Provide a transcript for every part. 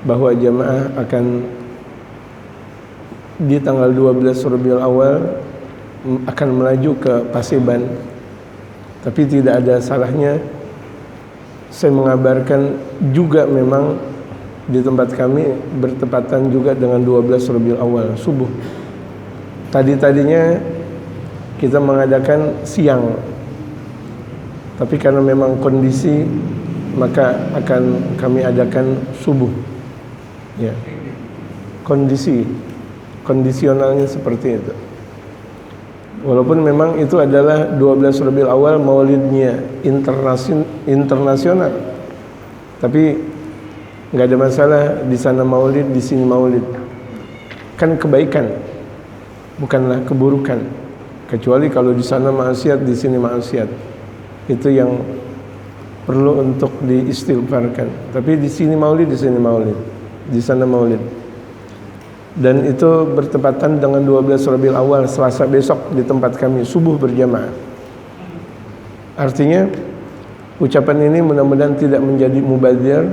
bahwa jamaah akan di tanggal 12 Rabiul Awal akan melaju ke Paseban. Tapi tidak ada salahnya saya mengabarkan juga memang di tempat kami bertepatan juga dengan 12 Rabiul Awal subuh. Tadinya kita mengadakan siang, tapi karena memang kondisi maka akan kami adakan subuh. Ya. Kondisionalnya seperti itu. Walaupun memang itu adalah 12 Rabiul Awal maulidnya internasional. Tapi enggak ada masalah di sana maulid, di sini maulid. Kan kebaikan, bukanlah keburukan. Kecuali kalau di sana maksiat, di sini maksiat. Itu yang perlu untuk diistighfarkan. Tapi di sini maulid, di sini maulid. Di sana maulid. Dan itu bertepatan dengan 12 Rabiul Awal, Selasa besok di tempat kami subuh berjamaah. Artinya ucapan ini mudah-mudahan tidak menjadi mubadzir,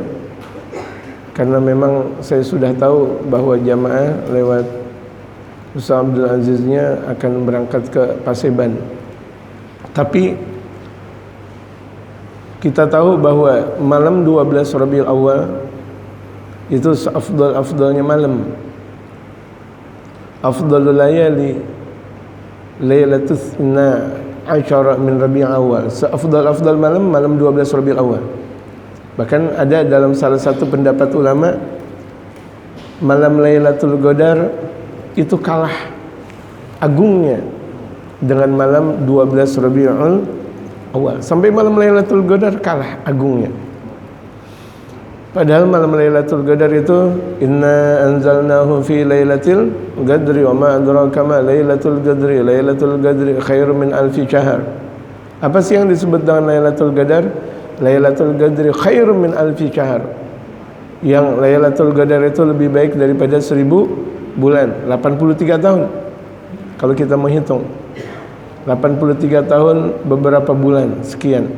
karena memang saya sudah tahu bahwa jamaah lewat Ustaz Abdul Aziznya akan berangkat ke Paseban. Tapi kita tahu bahwa malam 12 Rabiul Awal itu seafdal-afdalnya malam. Afdalul layali Lailatul Ashara min Rabiul Awal. Seafdal malam 12 Rabiul Awal. Bahkan ada dalam salah satu pendapat ulama, malam Lailatul Qadar itu kalah agungnya dengan malam 12 Rabiul Awal. Sampai malam Lailatul Qadar kalah agungnya. Padahal malam Lailatul Qadar itu inna anzalnahu fi lailatul qadri wa ma adraka ma lailatul qadri. Lailatul qadri khairum min alfi syahr. Apa sih yang disebut dengan Lailatul Qadar? Lailatul qadri khairum min alfi syahr. Yang Lailatul Qadar itu lebih baik daripada 1000 bulan, 83 tahun. Kalau kita menghitung 83 tahun beberapa bulan sekian.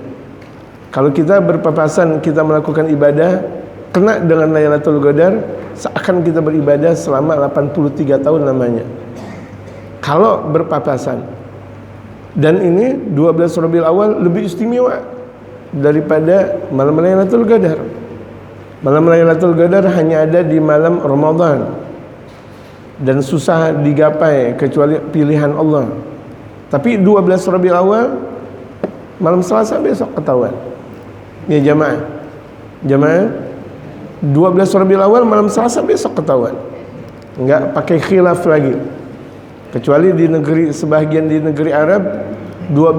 Kalau kita berpapasan, kita melakukan ibadah kena dengan Lailatul Qadar, seakan kita beribadah selama 83 tahun namanya. Kalau berpapasan. Dan ini 12 Rabiul Awal lebih istimewa daripada malam Lailatul Qadar. Malam Lailatul Qadar hanya ada di malam Ramadan dan susah digapai kecuali pilihan Allah. Tapi 12 Rabiul Awal malam Selasa besok ketahuan. Ya jamaah 12 Rabiul Awal malam Selasa besok ketahuan. Enggak pakai khilaf lagi. Kecuali di negeri, sebahagian di negeri Arab 12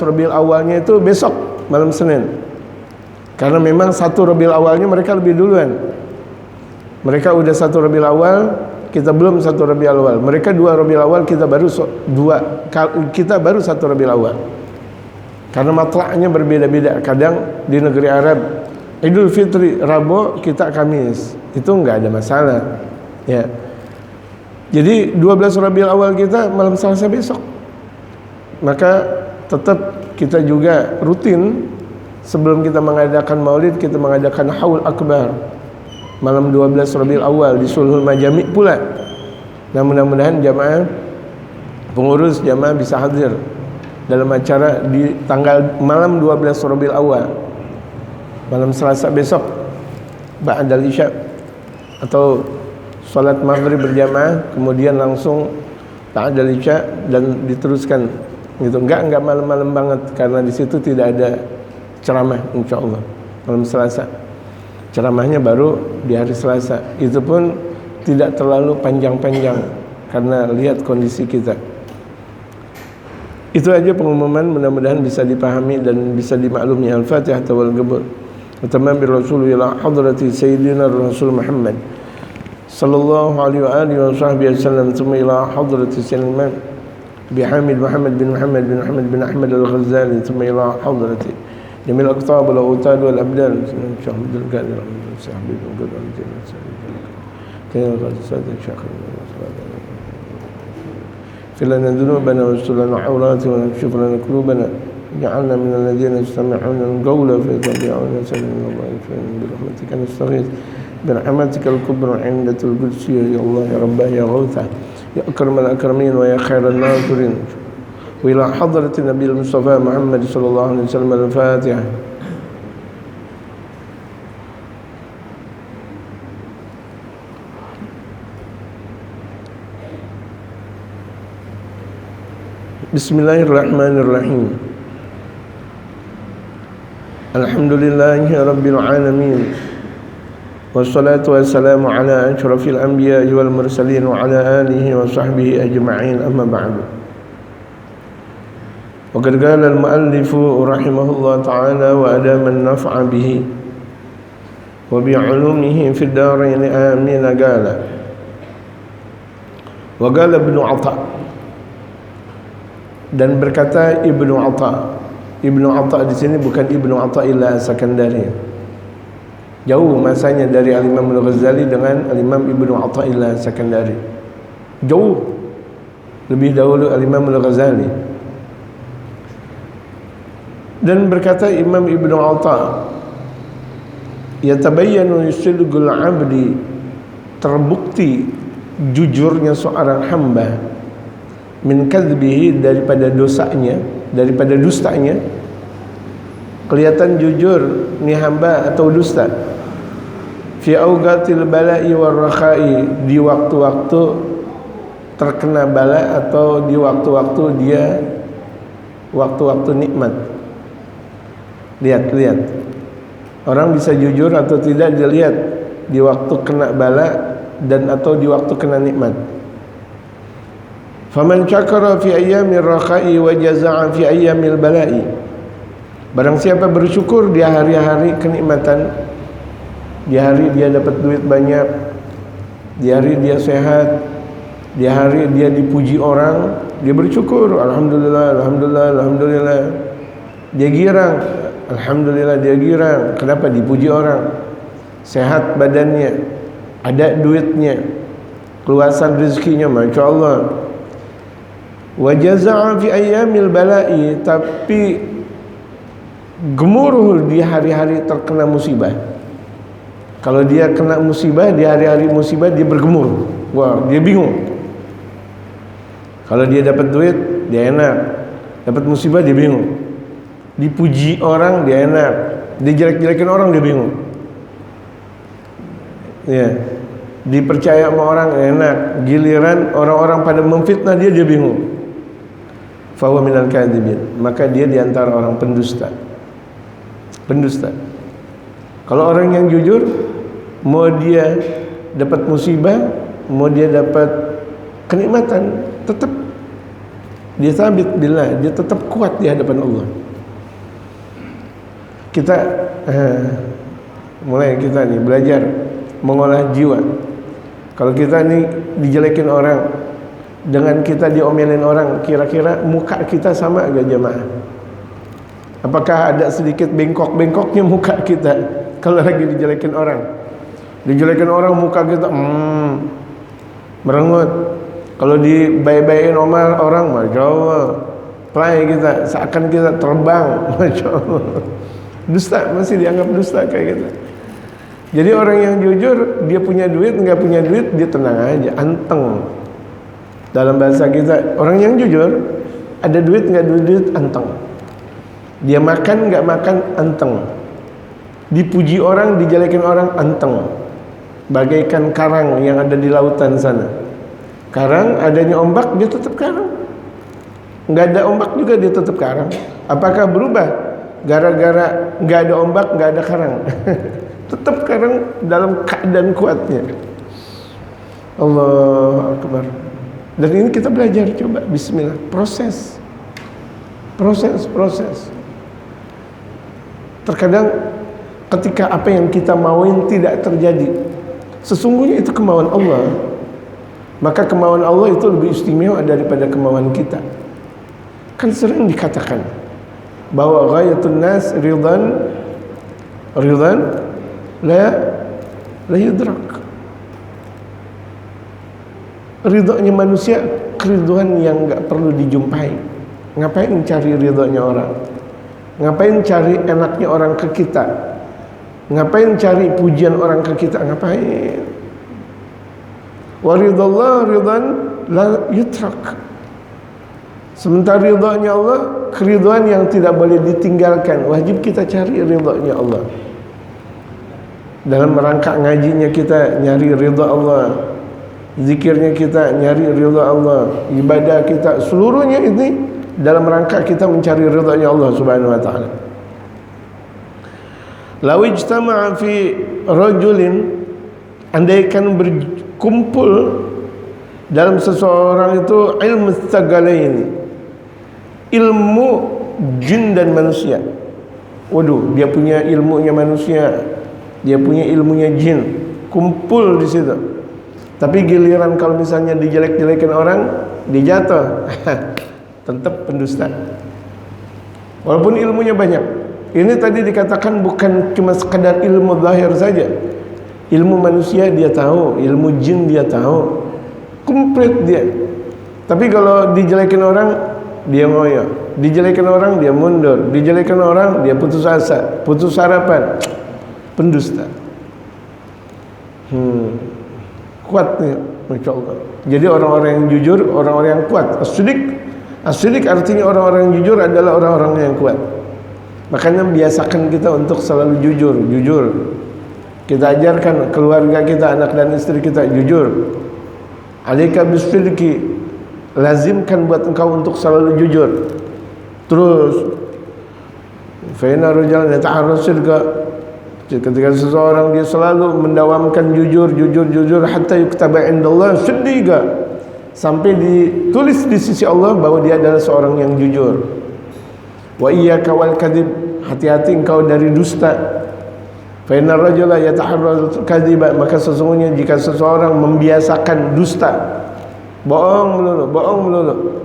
Rabiul Awalnya itu besok malam Senin. Karena memang 1 Rabiul Awalnya mereka lebih duluan. Mereka udah 1 Rabiul Awal, kita belum 1 Rabiul Awal. Mereka 2 Rabiul Awal, kita baru 1 Rabiul Awal. Karena matlaknya berbeda-beda. Kadang di negeri Arab Idul Fitri Rabu, kita Kamis. Itu enggak ada masalah. Ya. Jadi 12 Rabiul Awal kita malam Selasa besok. Maka tetap kita juga rutin sebelum kita mengadakan Maulid, kita mengadakan Haul Akbar malam 12 Rabiul Awal di Sulhul Majami pula. Nah, mudah-mudahan jamaah pengurus jamaah bisa hadir dalam acara di tanggal malam 12 Rabiul Awal, malam Selasa besok ba'dal Isya, atau salat maghrib berjamaah kemudian langsung ba'dal Isya dan diteruskan gitu. Enggak malam-malam banget, karena di situ tidak ada ceramah insyaallah. Malam Selasa ceramahnya baru di hari Selasa, itu pun tidak terlalu panjang-panjang karena lihat kondisi kita. Itu aja pengumuman, mudah-mudahan bisa dipahami dan bisa dimaklumi. Al-Fatihah wal Qabul. Tamam bi Rasulillah hadrati Sayyidina Rasul Muhammad sallallahu alaihi wa alihi wa sahbihi wasallam, thumma ila hadrati Sayyidina Bihamid Muhammad bin Muhammad bin Ahmad bin Ahmad Al-Ghazali, thumma ila hadrati Jamil Aqtab wal Autad wal Abdal Syekh Abdul Qadir Sahbi bin Qadir اغفر لنا ذنوبنا واستر لنا عوراتنا واكشف لنا قلوبنا اجعلنا من الذين يستمعون القول فيتبعون أحسنه الله برحمتك نستغيث برحمتك الكبرى عند القدسية يا الله يا رب يا غوثة يا أكرم الأكرمين ويا خير الناصرين وإلى حضرة النبي المصطفى محمد صلى الله عليه وسلم الفاتحة. Bismillahirrahmanirrahim. Alhamdulillahi rabbil alamin. Wassalatu wassalamu ala asyrafil anbiya'i wal mursalin wa ala alihi wa sahbihi ajma'in, amma ba'du. Wa qad qala al-mu'allifu rahimahullah ta'ala wa adama an-naf'a bihi wa bi'ulumihi fid darain amin. Qala wa qala Ibnu Atha, dan berkata Ibnu Atha. Ibnu Atha di sini bukan Ibnu Athaillah As-Sakandari. Jauh masanya dari Al-Imam Al-Ghazali dengan Al-Imam Ibnu Athaillah As-Sakandari. Jauh lebih dahulu Al-Imam Al-Ghazali. Dan berkata Imam Ibnu Atha, yatabayyanu sidqul 'abdi, terbukti jujurnya seorang hamba, min kadbihi, daripada dosanya, daripada dustanya. Kelihatan jujur ni hamba atau dusta. Fi awqatil bala'i war rakha'i, di waktu-waktu terkena bala atau di waktu-waktu dia waktu-waktu nikmat. Lihat orang bisa jujur atau tidak dilihat di waktu kena bala dan atau di waktu kena nikmat. Faman syakara fi ayyamir rakha'i wa jaza'a fi ayyamil bala'i, barang siapa bersyukur di hari-hari kenikmatan, di hari dia dapat duit banyak, di hari dia sehat, di hari dia dipuji orang, dia bersyukur, alhamdulillah, alhamdulillah, alhamdulillah. Dia girang, alhamdulillah, dia girang. Kenapa? Dipuji orang, sehat badannya, ada duitnya, keluasan rezekinya, masya Allah. Wa jaza'a fi ayyamil bala'i, tapi gemuruh di hari-hari terkena musibah. Kalau dia kena musibah di hari-hari musibah, dia bergemuruh. Wah, dia bingung. Kalau dia dapat duit, dia enak. Dapat musibah, dia bingung. Dipuji orang, dia enak. Dijelek-jelekin orang, dia bingung. Ya. Dipercaya sama orang, enak. Giliran orang-orang pada memfitnah dia, dia bingung. Fahuwa minal kadhibin, maka dia diantara orang pendusta. Pendusta. Kalau orang yang jujur, mau dia dapat musibah, mau dia dapat kenikmatan, tetap dia sabit billah, dia tetap kuat di hadapan Allah. Kita mulai kita nih belajar mengolah jiwa. Kalau kita nih dijelekin orang, dengan kita diomelin orang, kira-kira muka kita sama agak jamaah? Apakah ada sedikit bengkok-bengkoknya muka kita kalau lagi dijelekin orang? Dijelekin orang muka kita merengut. Kalau dibaik-baikin orang, masya Allah, play kita, seakan kita terbang, masya Allah. Dusta, masih dianggap dusta kayak gitu. Jadi orang yang jujur, dia punya duit, nggak punya duit, dia tenang aja, anteng. Dalam bahasa kita, orang yang jujur, ada duit nggak duit, anteng. Dia makan nggak makan, anteng. Dipuji orang, dijelekin orang, anteng. Bagaikan karang yang ada di lautan sana. Karang, adanya ombak, dia tetap karang. Nggak ada ombak juga, dia tetap karang. Apakah berubah? Gara-gara nggak ada ombak, nggak ada karang. Tetap karang dalam keadaan kuatnya. Allahu Akbar. Dan ini kita belajar, coba bismillah, proses. Terkadang ketika apa yang kita mauin tidak terjadi, sesungguhnya itu kemauan Allah. Maka kemauan Allah itu lebih istimewa daripada kemauan kita. Kan sering dikatakan bahwa ghayatun nas ridhan la yudrak. Ridhonya manusia keriduan yang enggak perlu dijumpai. Ngapain cari ridhonya orang? Ngapain cari enaknya orang ke kita? Ngapain cari pujian orang ke kita? Ngapain? Wa ridallah ridan la yutrak. Sementara ridhonya Allah, keridhaan yang tidak boleh ditinggalkan. Wajib kita cari ridhonya Allah. Dalam rangka ngajinya kita nyari ridha Allah, zikirnya kita nyari ridha Allah, ibadah kita seluruhnya ini dalam rangka kita mencari ridhanya Allah Subhanahu wa taala. Law ijtama'a fi rajulin, andaikan berkumpul dalam seseorang itu ilmu tsagalaini, ilmu jin dan manusia. Waduh, dia punya ilmunya manusia, dia punya ilmunya jin, kumpul di situ. Tapi giliran kalau misalnya dijelek-jelekin orang, dijatuh. Tetap pendusta. Walaupun ilmunya banyak. Ini tadi dikatakan bukan cuma sekadar ilmu zahir saja. Ilmu manusia dia tahu, ilmu jin dia tahu. Komplit dia. Tapi kalau dijelekin orang, dia ngoyo. Dijelekin orang, dia mundur. Dijelekin orang, dia putus asa, putus harapan. Pendusta. Kuat nih, Masya Allah. Jadi orang-orang yang jujur, orang-orang yang kuat. As-sidik artinya orang-orang yang jujur adalah orang-orang yang kuat. Makanya biasakan kita untuk selalu jujur. Kita ajarkan keluarga kita, anak dan istri kita jujur. Alaika bisidqi, lazimkan buat engkau untuk selalu jujur. Terus fa inna rajulan yata'arras sidqa, ketika seseorang dia selalu mendawamkan jujur hatta yuktaba indallah siddiqa, sampai ditulis di sisi Allah bahwa dia adalah seorang yang jujur. Wa iyyaka wal kadzib, hati-hati engkau dari dusta. Fa innar rajula yataharraz kadziba, maka sesungguhnya jika seseorang membiasakan dusta, bohong melulu,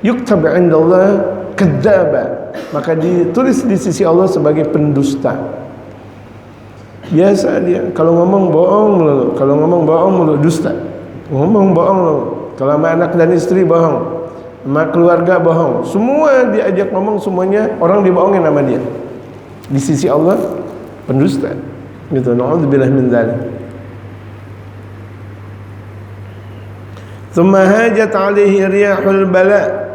yuktab indallah kadzdzaba, maka ditulis di sisi Allah sebagai pendusta. Biasa dia kalau ngomong bohong melulu, dusta. Ngomong bohong melulu. Kalau sama anak dan istri bohong, sama keluarga bohong, semua diajak ngomong, semuanya orang dibohongin sama dia. Di sisi Allah pendusta. Gitu. Na'udzubillah min dzalik. Tsumma hajat 'alaihi riyahul bala.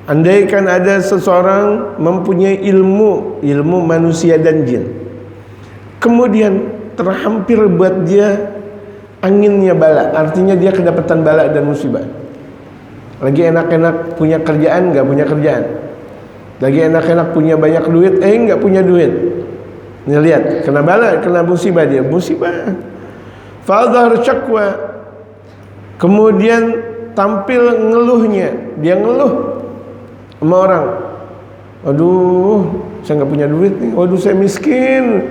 Andaikan ada seseorang mempunyai ilmu manusia dan jin, kemudian terhampir buat dia anginnya bala, artinya dia kedapatan bala dan musibah. Lagi enak-enak punya kerjaan, nggak punya kerjaan. Lagi enak-enak punya banyak duit, nggak punya duit. Nih lihat, kena bala, kena musibah dia, musibah. Fadhar syakwa, kemudian tampil ngeluhnya, dia ngeluh sama orang. Aduh, saya nggak punya duit nih. Waduh, saya miskin.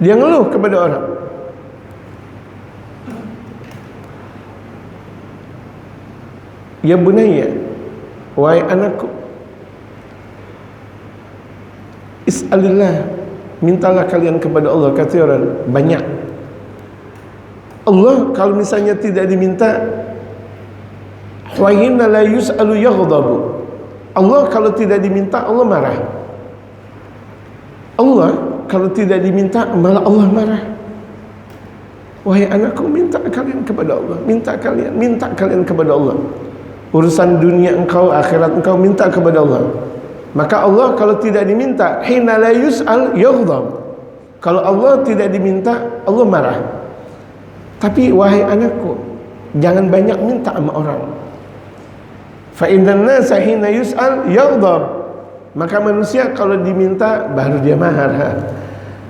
Dia ngeluh kepada orang. Ya bunayya, wahai anakku, is'alillah, mintalah kalian kepada Allah katsiran, banyak. Allah kalau misalnya tidak diminta, wa inna la yus'alu yaghdabu. Allah kalau tidak diminta, Allah marah. Allah kalau tidak diminta, malah Allah marah. Wahai anakku, minta kalian kepada Allah, minta kalian kepada Allah. Urusan dunia engkau, akhirat engkau, minta kepada Allah. Maka Allah kalau tidak diminta, hina la yus'al yaghdab. Kalau Allah tidak diminta, Allah marah. Tapi wahai anakku, jangan banyak minta sama orang. Fa innan nasa hina yus'al yaghdab. Maka manusia kalau diminta baru dia marah.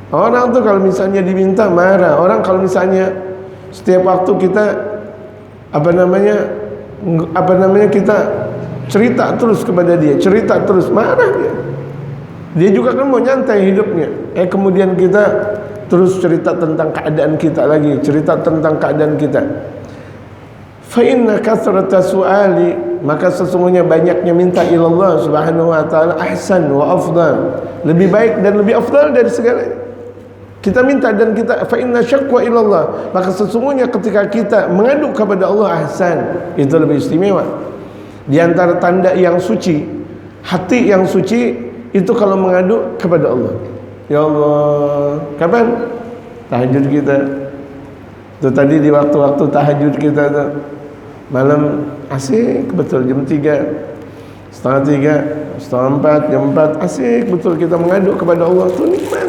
Orang tuh kalau misalnya diminta marah. Orang kalau misalnya setiap waktu kita kita cerita terus kepada dia, cerita terus, marah dia. Dia juga kan mau nyantai hidupnya. Kemudian kita terus cerita tentang keadaan kita lagi, cerita tentang keadaan kita. Fa inna kathrata su'ali, maka sesungguhnya banyaknya minta ilallah subhanahu wa ta'ala ahsan wa afdal, lebih baik dan lebih afdal dari segalanya. Kita minta dan kita fa inna syakwa ilallah, maka sesungguhnya ketika kita mengadu kepada Allah ahsan, itu lebih istimewa. Di antara tanda yang suci Hati yang suci itu kalau mengadu kepada Allah. Ya Allah, kapan tahajud kita? Itu tadi di waktu-waktu tahajud kita tuh, malam asik betul jam 3, setengah 3, setengah 4, jam 4, asik betul kita mengadu kepada Allah. Itu nikmat.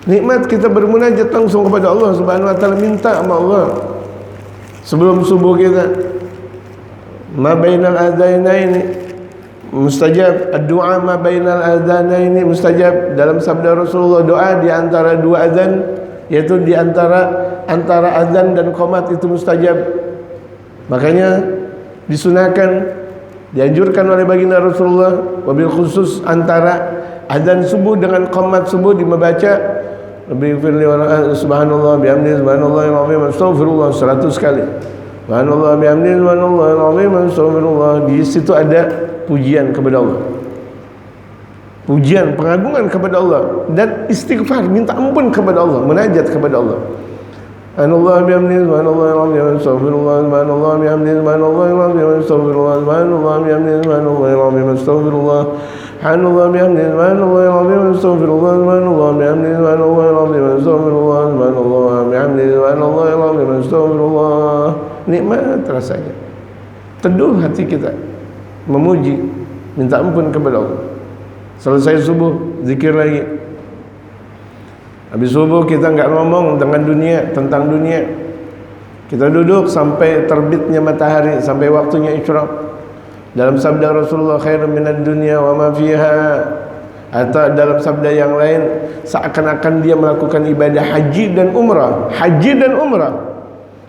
Nikmat kita bermunajat langsung kepada Allah Subhanahu wa taala, minta sama Allah. Sebelum subuh kita, ma bainal adzanaini mustajab, doa ma bainal adzanaini mustajab. Dalam sabda Rasulullah, doa di antara dua azan, yaitu di antara azan dan qomat itu mustajab. Makanya disunahkan, dianjurkan oleh baginda Rasulullah, wabil khusus antara azan subuh dengan qomat subuh membaca Rabbi firli wa subhanallah bihamdihi subhanallahil azim astaghfirullah 100 kali. Subhanallah bihamdihi subhanallahil azim astaghfirullah. Di situ ada pujian kepada Allah, pujian, pengagungan kepada Allah, dan istighfar, minta ampun kepada Allah, munajat kepada Allah. Subhanallah bihamdihi subhanallahil azim astaghfirullah. Subhanallah bihamdihi subhanallahil azim astaghfirullah. Subhanallah bihamdihi subhanallahil azim astaghfirullah. Subhanallah bihamdihi subhanallahil azim astaghfirullah. Subhanallah bihamdihi subhanallahil azim astaghfirullah. Subhanallah bihamdihi subhanallahil azim astaghfirullah. Nikmat rasanya. Teduh hati kita memuji, minta ampun kepada Allah. Selesai subuh, zikir lagi. Habis subuh kita enggak ngomong dengan dunia, tentang dunia. Kita duduk sampai terbitnya matahari, sampai waktunya isyraq. Dalam sabda Rasulullah, khairun minad dunya wa ma fiha. Atau dalam sabda yang lain, seakan-akan dia melakukan ibadah haji dan umrah. Haji dan umrah.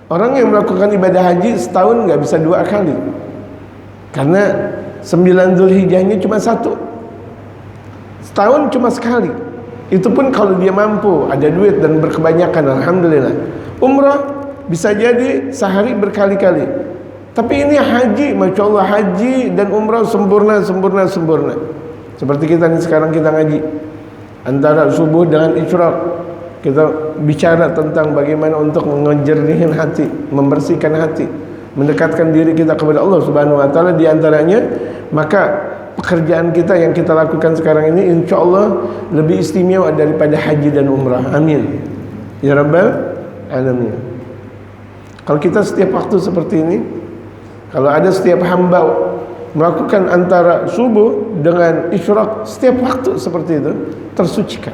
Orang yang melakukan ibadah haji setahun enggak bisa 2 kali. Karena 9 Zulhijjahnya cuma 1. Setahun cuma sekali. Itu pun kalau dia mampu, ada duit dan berkebanyakan, alhamdulillah. Umrah bisa jadi sehari berkali-kali. Tapi ini haji, Masya Allah, haji dan umrah sempurna. Seperti kita nih sekarang kita ngaji, antara subuh dengan isyraq, kita bicara tentang bagaimana untuk menjernihkan hati, membersihkan hati, mendekatkan diri kita kepada Allah Subhanahu wa taala. Di antaranya, maka pekerjaan kita yang kita lakukan sekarang ini insya Allah lebih istimewa daripada haji dan umrah. Amin ya rabbal alamin. Kalau kita setiap waktu seperti ini, kalau ada setiap hamba melakukan antara subuh dengan isyraq setiap waktu seperti itu, tersucikan.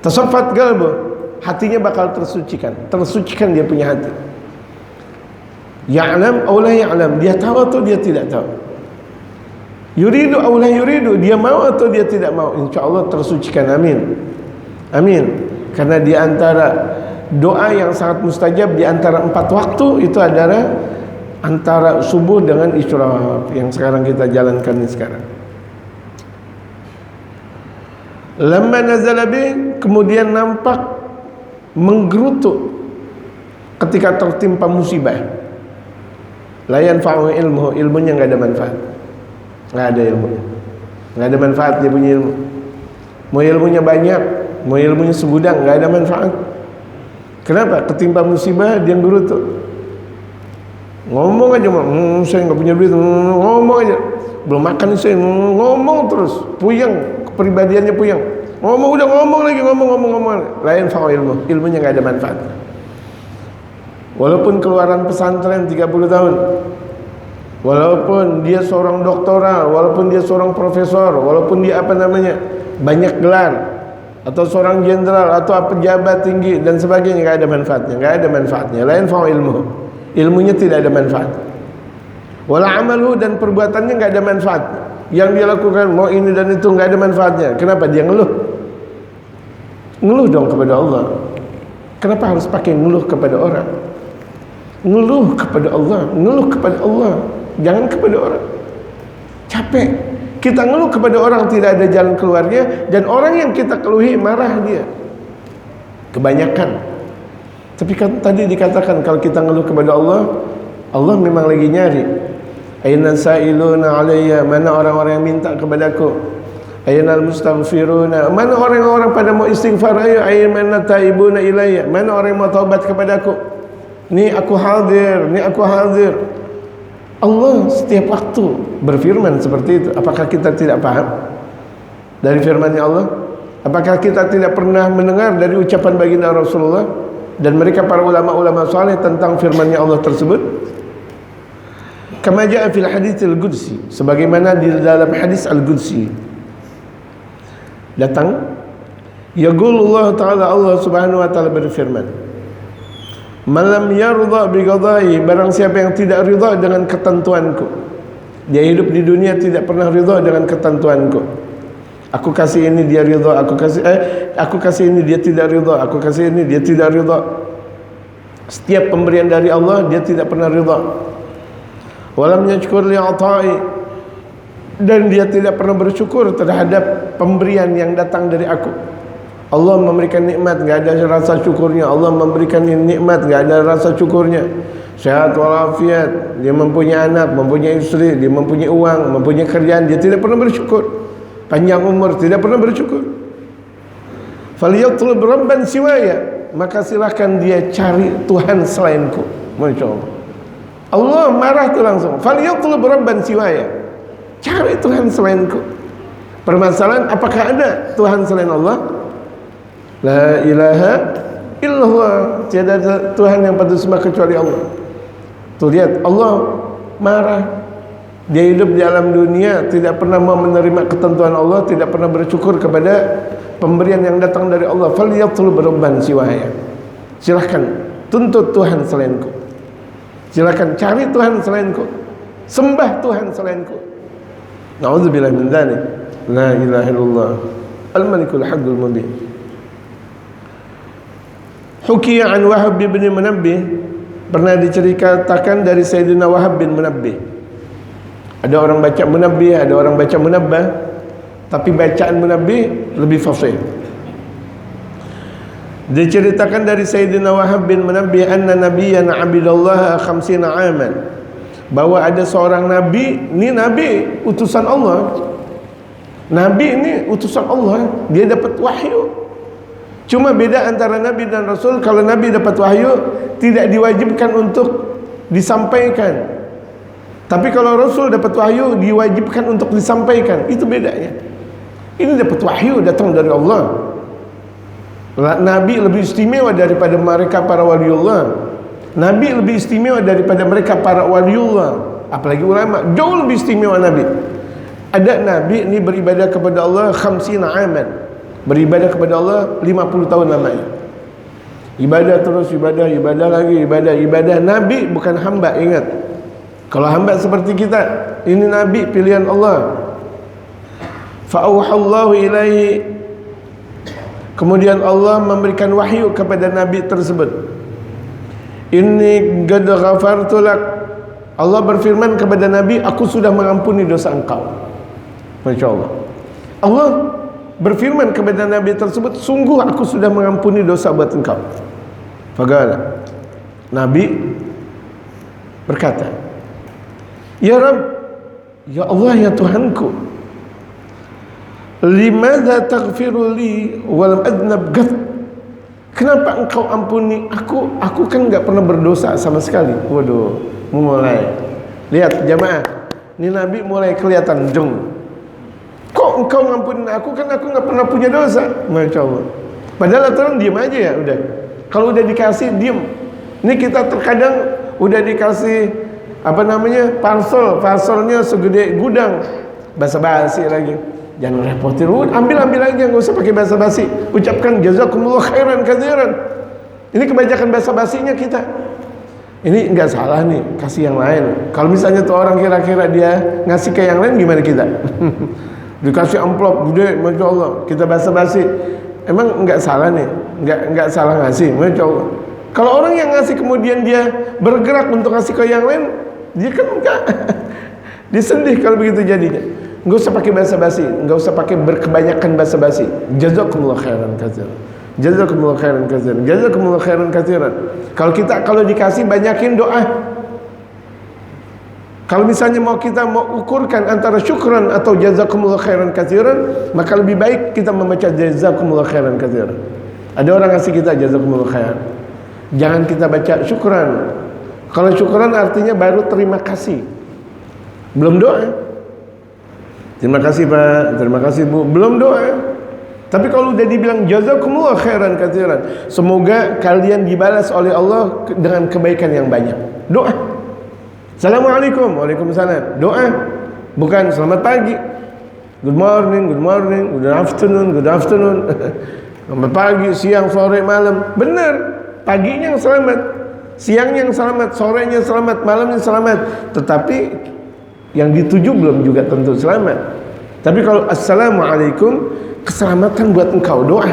Tasaffat qalbu, hatinya bakal tersucikan dia punya hati. Ya'lam aw la ya'lam, dia tahu atau dia tidak tahu. Yuridu aw la yuridu, dia mau atau dia tidak mau, insyaallah tersucikan. Amin. Amin. Karena di antara doa yang sangat mustajab di antara 4 waktu itu adalah antara subuh dengan isyraq yang sekarang kita jalankan ini sekarang. Lamma nazala bi, kemudian nampak menggerutu ketika tertimpa musibah. La yanfa'u ilmuhu, ilmunya enggak ada manfaat. Enggak ada ilmunya. Enggak ada manfaat dia punya ilmu. Mau ilmunya banyak, mau ilmunya segudang, enggak ada manfaat. Kenapa? Ketimpa musibah dia gerutu. Ngomong aja, saya enggak punya duit, ngomong aja. Belum makan saya, ngomong terus, puyeng, kepribadiannya puyeng. Ngomong lagi, ngomong. Lain fa ilmu, ilmunya enggak ada manfaat. Walaupun keluaran pesantren 30 tahun, walaupun dia seorang doktoral, walaupun dia seorang profesor, walaupun dia banyak gelar, atau seorang jenderal, atau pejabat tinggi dan sebagainya, enggak ada manfaatnya. Lain fa ilmu, ilmunya tidak ada manfaat. Wala amaluhu, dan perbuatannya enggak ada manfaat. Yang dia lakukan mau ini dan itu enggak ada manfaatnya. Kenapa? Dia ngeluh dong kepada Allah. Kenapa harus pakai ngeluh kepada orang? Ngeluh kepada Allah, jangan kepada orang. Capek kita ngeluh kepada orang, tidak ada jalan keluarnya, dan orang yang kita keluhi marah dia kebanyakan. Tapi kan tadi dikatakan kalau kita ngeluh kepada Allah, Allah memang lagi nyari. Aina sa'iluna alayya, mana orang-orang yang minta kepadaku? Aina al-mustaghfiruna, mana orang-orang pada mau istighfar? Ayo aina taibuna ilayya, mana orang yang mau taubat kepadaku? Ni aku hadir. Allah setiap waktu berfirman seperti itu. Apakah kita tidak paham dari firman-Nya Allah? Apakah kita tidak pernah mendengar dari ucapan baginda Rasulullah dan mereka para ulama-ulama saleh tentang firman-Nya Allah tersebut? Kama jaa fil hadits al-qudsi, sebagaimana di dalam hadis al-qudsi datang, yaqulullah ta'ala, Allah Subhanahu wa taala berfirman, "Malam yarda bi qada'i", barang siapa yang tidak ridha dengan ketentuanku. Dia hidup di dunia tidak pernah ridha dengan ketentuanku. Aku kasih ini dia ridha, aku kasih ini dia tidak ridha, aku kasih ini dia tidak ridha. Setiap pemberian dari Allah dia tidak pernah ridha. Walam yashkur li ata'i, dan dia tidak pernah bersyukur terhadap pemberian yang datang dari aku. Allah memberikan nikmat, enggak ada rasa syukurnya. Allah memberikan nikmat, enggak ada rasa syukurnya. Sehat walafiat, dia mempunyai anak, mempunyai istri, dia mempunyai uang, mempunyai kerjaan, dia tidak pernah bersyukur. Panjang umur, tidak pernah bersyukur. Falyatlub rabban siwaya, maka silahkan dia cari Tuhan selainku. Masya Allah, Allah marah itu langsung. Falyatlub rabban siwaya, cari Tuhan selainku. Permasalahan, apakah ada Tuhan selain Allah? La ilaha illallah, tiada Tuhan yang patut disembah kecuali Allah. Tuh lihat, Allah marah. Dia hidup di alam dunia tidak pernah mau menerima ketentuan Allah, tidak pernah bersyukur kepada pemberian yang datang dari Allah. Falyatlub rabban siwaya, silahkan tuntut Tuhan selainku, silahkan cari Tuhan selainku, sembah Tuhan selainku. Na'udzubillah min dzalik. La ilaha illallah al-malikul haqqul mubin. Hukiya an Wahab bin Munabbih, pernah diceritakan dari Sayyidina Wahab bin Munabbih. Ada orang baca Munabbih, ada orang baca Munabbah, tapi bacaan Munabbih lebih fasih. Diceritakan dari Sayyidina Wahab bin Munabbih anna nabiyyan 'abidallaha 50 aman, bahwa ada seorang nabi, ini nabi utusan Allah. Nabi ini utusan Allah, dia dapat wahyu. Cuma beda antara nabi dan rasul, kalau nabi dapat wahyu tidak diwajibkan untuk disampaikan. Tapi kalau Rasul dapat wahyu diwajibkan untuk disampaikan. Itu bedanya. Ini dapat wahyu datang dari Allah. Nabi lebih istimewa daripada mereka para waliullah. Nabi lebih istimewa daripada mereka para waliullah. Apalagi ulama, jauh lebih istimewa Nabi. Ada Nabi ini beribadah kepada Allah 50 aman. Beribadah kepada Allah 50 tahun lamanya. Ibadah terus, ibadah lagi, ibadah. Nabi bukan hamba, ingat. Kalau hamba seperti kita, ini Nabi pilihan Allah. Fa'auhallahu ilaihi, kemudian Allah memberikan wahyu kepada Nabi tersebut. Inni qad ghafartu lak, Allah berfirman kepada Nabi, aku sudah mengampuni dosa engkau. Masya Allah, Allah berfirman kepada Nabi tersebut, sungguh aku sudah mengampuni dosa buat engkau. Faqala, Nabi berkata, ya Rabb, ya Allah, ya Tuhanku, limadza taghfiru li wa lam adnab qat, kenapa engkau ampuni aku? Aku kan enggak pernah berdosa sama sekali. Waduh, mulai lihat jamaah, ini Nabi mulai kelihatan jeng. Kok engkau ngampuni aku, kan aku enggak pernah punya dosa. Masya Allah. Padahal orang diam aja ya udah. Kalau udah dikasih diam. Ini kita terkadang udah dikasih parcelnya segede gudang, basa-basi lagi. Jangan repotin, ambil aja, nggak usah pakai basa-basi. Ucapkan jazakumullah khairan katsiran. Ini kebanyakan basa-basinya kita. Ini nggak salah nih, kasih yang lain. Kalau misalnya tuh orang kira-kira dia ngasih ke yang lain, gimana kita? Dikasih amplop gede, masya Allah, kita basa-basi. Emang nggak salah nih, nggak salah ngasih, masya Allah. Kalau orang yang ngasih kemudian dia bergerak untuk ngasih ke yang lain, dia kan enggak. Dia sedih kalau begitu jadinya. Enggak usah pakai basa-basi, enggak usah pakai berkebanyakan basa-basi. Jazakumullah khairan katsiran. Jazakumullah khairan katsiran. Jazakumullah khairan katsiran. Kalau dikasih banyakin doa. Kalau misalnya kita mau ukurkan antara syukran atau jazakumullah khairan katsiran, maka lebih baik kita membaca jazakumullah khairan katsiran. Ada orang ngasih kita jazakumullah khairan, jangan kita baca syukran. Kalau syukran artinya baru terima kasih. Belum doa. Terima kasih Pak, terima kasih Bu. Belum doa. Tapi kalau udah dibilang jazakumullah khairan katsiran, semoga kalian dibalas oleh Allah dengan kebaikan yang banyak. Doa. Assalamualaikum, waalaikumsalam. Doa. Bukan selamat pagi. Good morning, good afternoon, good afternoon. Selamat pagi, siang, sore, malam. Benar. Paginya yang selamat, siangnya yang selamat, sorenya selamat, malamnya selamat. Tetapi yang dituju belum juga tentu selamat. Tapi kalau assalamualaikum, keselamatan buat engkau, doa.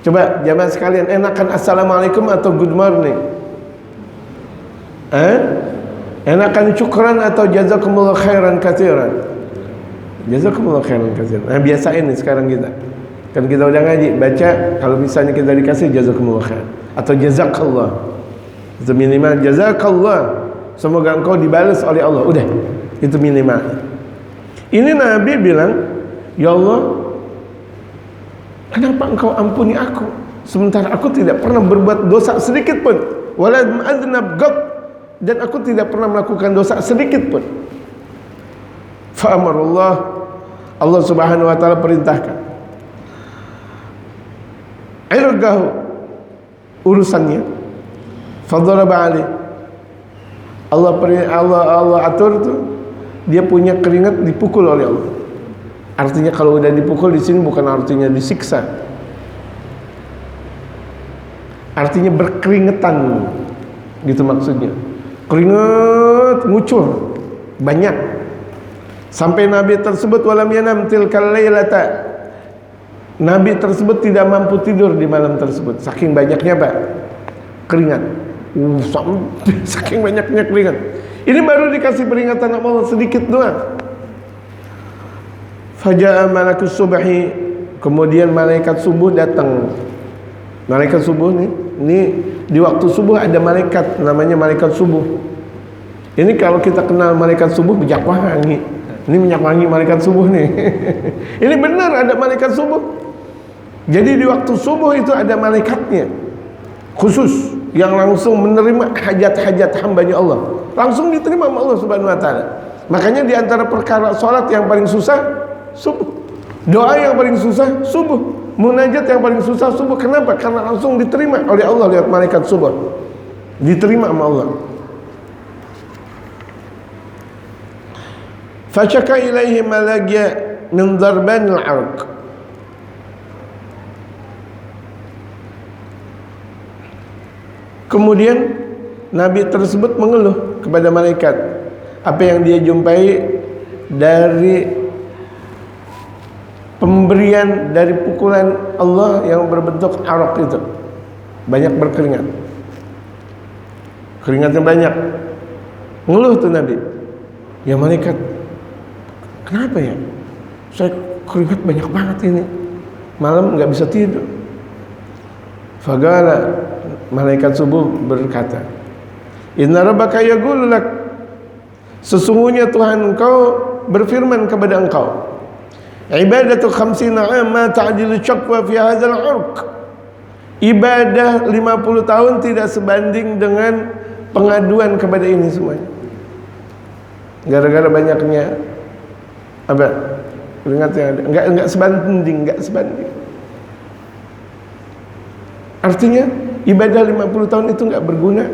Coba jamaah sekalian, enakan assalamualaikum atau good morning? Enakan syukran atau jazakumullah khairan katsiran? Jazakumullah khairan katsiran. Nah, biasain nih sekarang kita. Kan kita udah ngaji, baca kalau misalnya kita dikasih jazakumullah khair atau jazakallah. Itu minimal jazakallah. Semoga engkau dibalas oleh Allah. Udah, itu minimal. Ini Nabi bilang, ya Allah, kenapa engkau ampuni aku sementara aku tidak pernah berbuat dosa sedikit pun, wala adnab gad, dan aku tidak pernah melakukan dosa sedikit pun. Fa amarullah, Allah Subhanahu wa taala perintahkan, irgahu, urusannya, fadaraba alaih, Allah atur tuh, dia punya keringat dipukul oleh Allah. Artinya kalau udah dipukul di sini bukan artinya disiksa, artinya berkeringetan, gitu maksudnya. Keringat ngucur banyak sampai Nabi tersebut walam yanam tilkal lailata, Nabi tersebut tidak mampu tidur di malam tersebut saking banyaknya Pak keringat. Saking banyaknya keringat. Ini baru dikasih peringatan Allah sedikit doang. Faja'a malakus subhi, kemudian malaikat subuh datang. Malaikat subuh nih, ini di waktu subuh ada malaikat namanya malaikat subuh. Ini kalau kita kenal malaikat subuh, minyak wangi. Ini minyak wangi malaikat subuh nih. Ini benar ada malaikat subuh. Jadi di waktu subuh itu ada malaikatnya khusus yang langsung menerima hajat-hajat hambanya Allah, langsung diterima sama Allah Subhanahu wa taala. Makanya di antara perkara salat yang paling susah subuh, doa yang paling susah subuh, munajat yang paling susah subuh. Kenapa? Karena langsung diterima oleh Allah lihat malaikat subuh, diterima sama Allah. Fashaka ilaihi malagya min darbanil arq, kemudian Nabi tersebut mengeluh kepada malaikat apa yang dia jumpai dari pemberian dari pukulan Allah yang berbentuk araq itu, banyak berkeringat, keringatnya banyak. Ngeluh tuh Nabi, ya malaikat, kenapa ya saya keringat banyak banget ini, malam nggak bisa tidur. Fagala, malaikat subuh berkata, inna rabbaka yaqulu lak, sesungguhnya Tuhan engkau berfirman kepada engkau, ibadatu khamsina amma ta'dilu syaqwa fi hadzal urq, ibadah 50 tahun tidak sebanding dengan pengaduan kepada ini semuanya. Gara-gara banyaknya apa keringat yang ada, enggak sebanding. Artinya ibadah 50 tahun itu enggak berguna,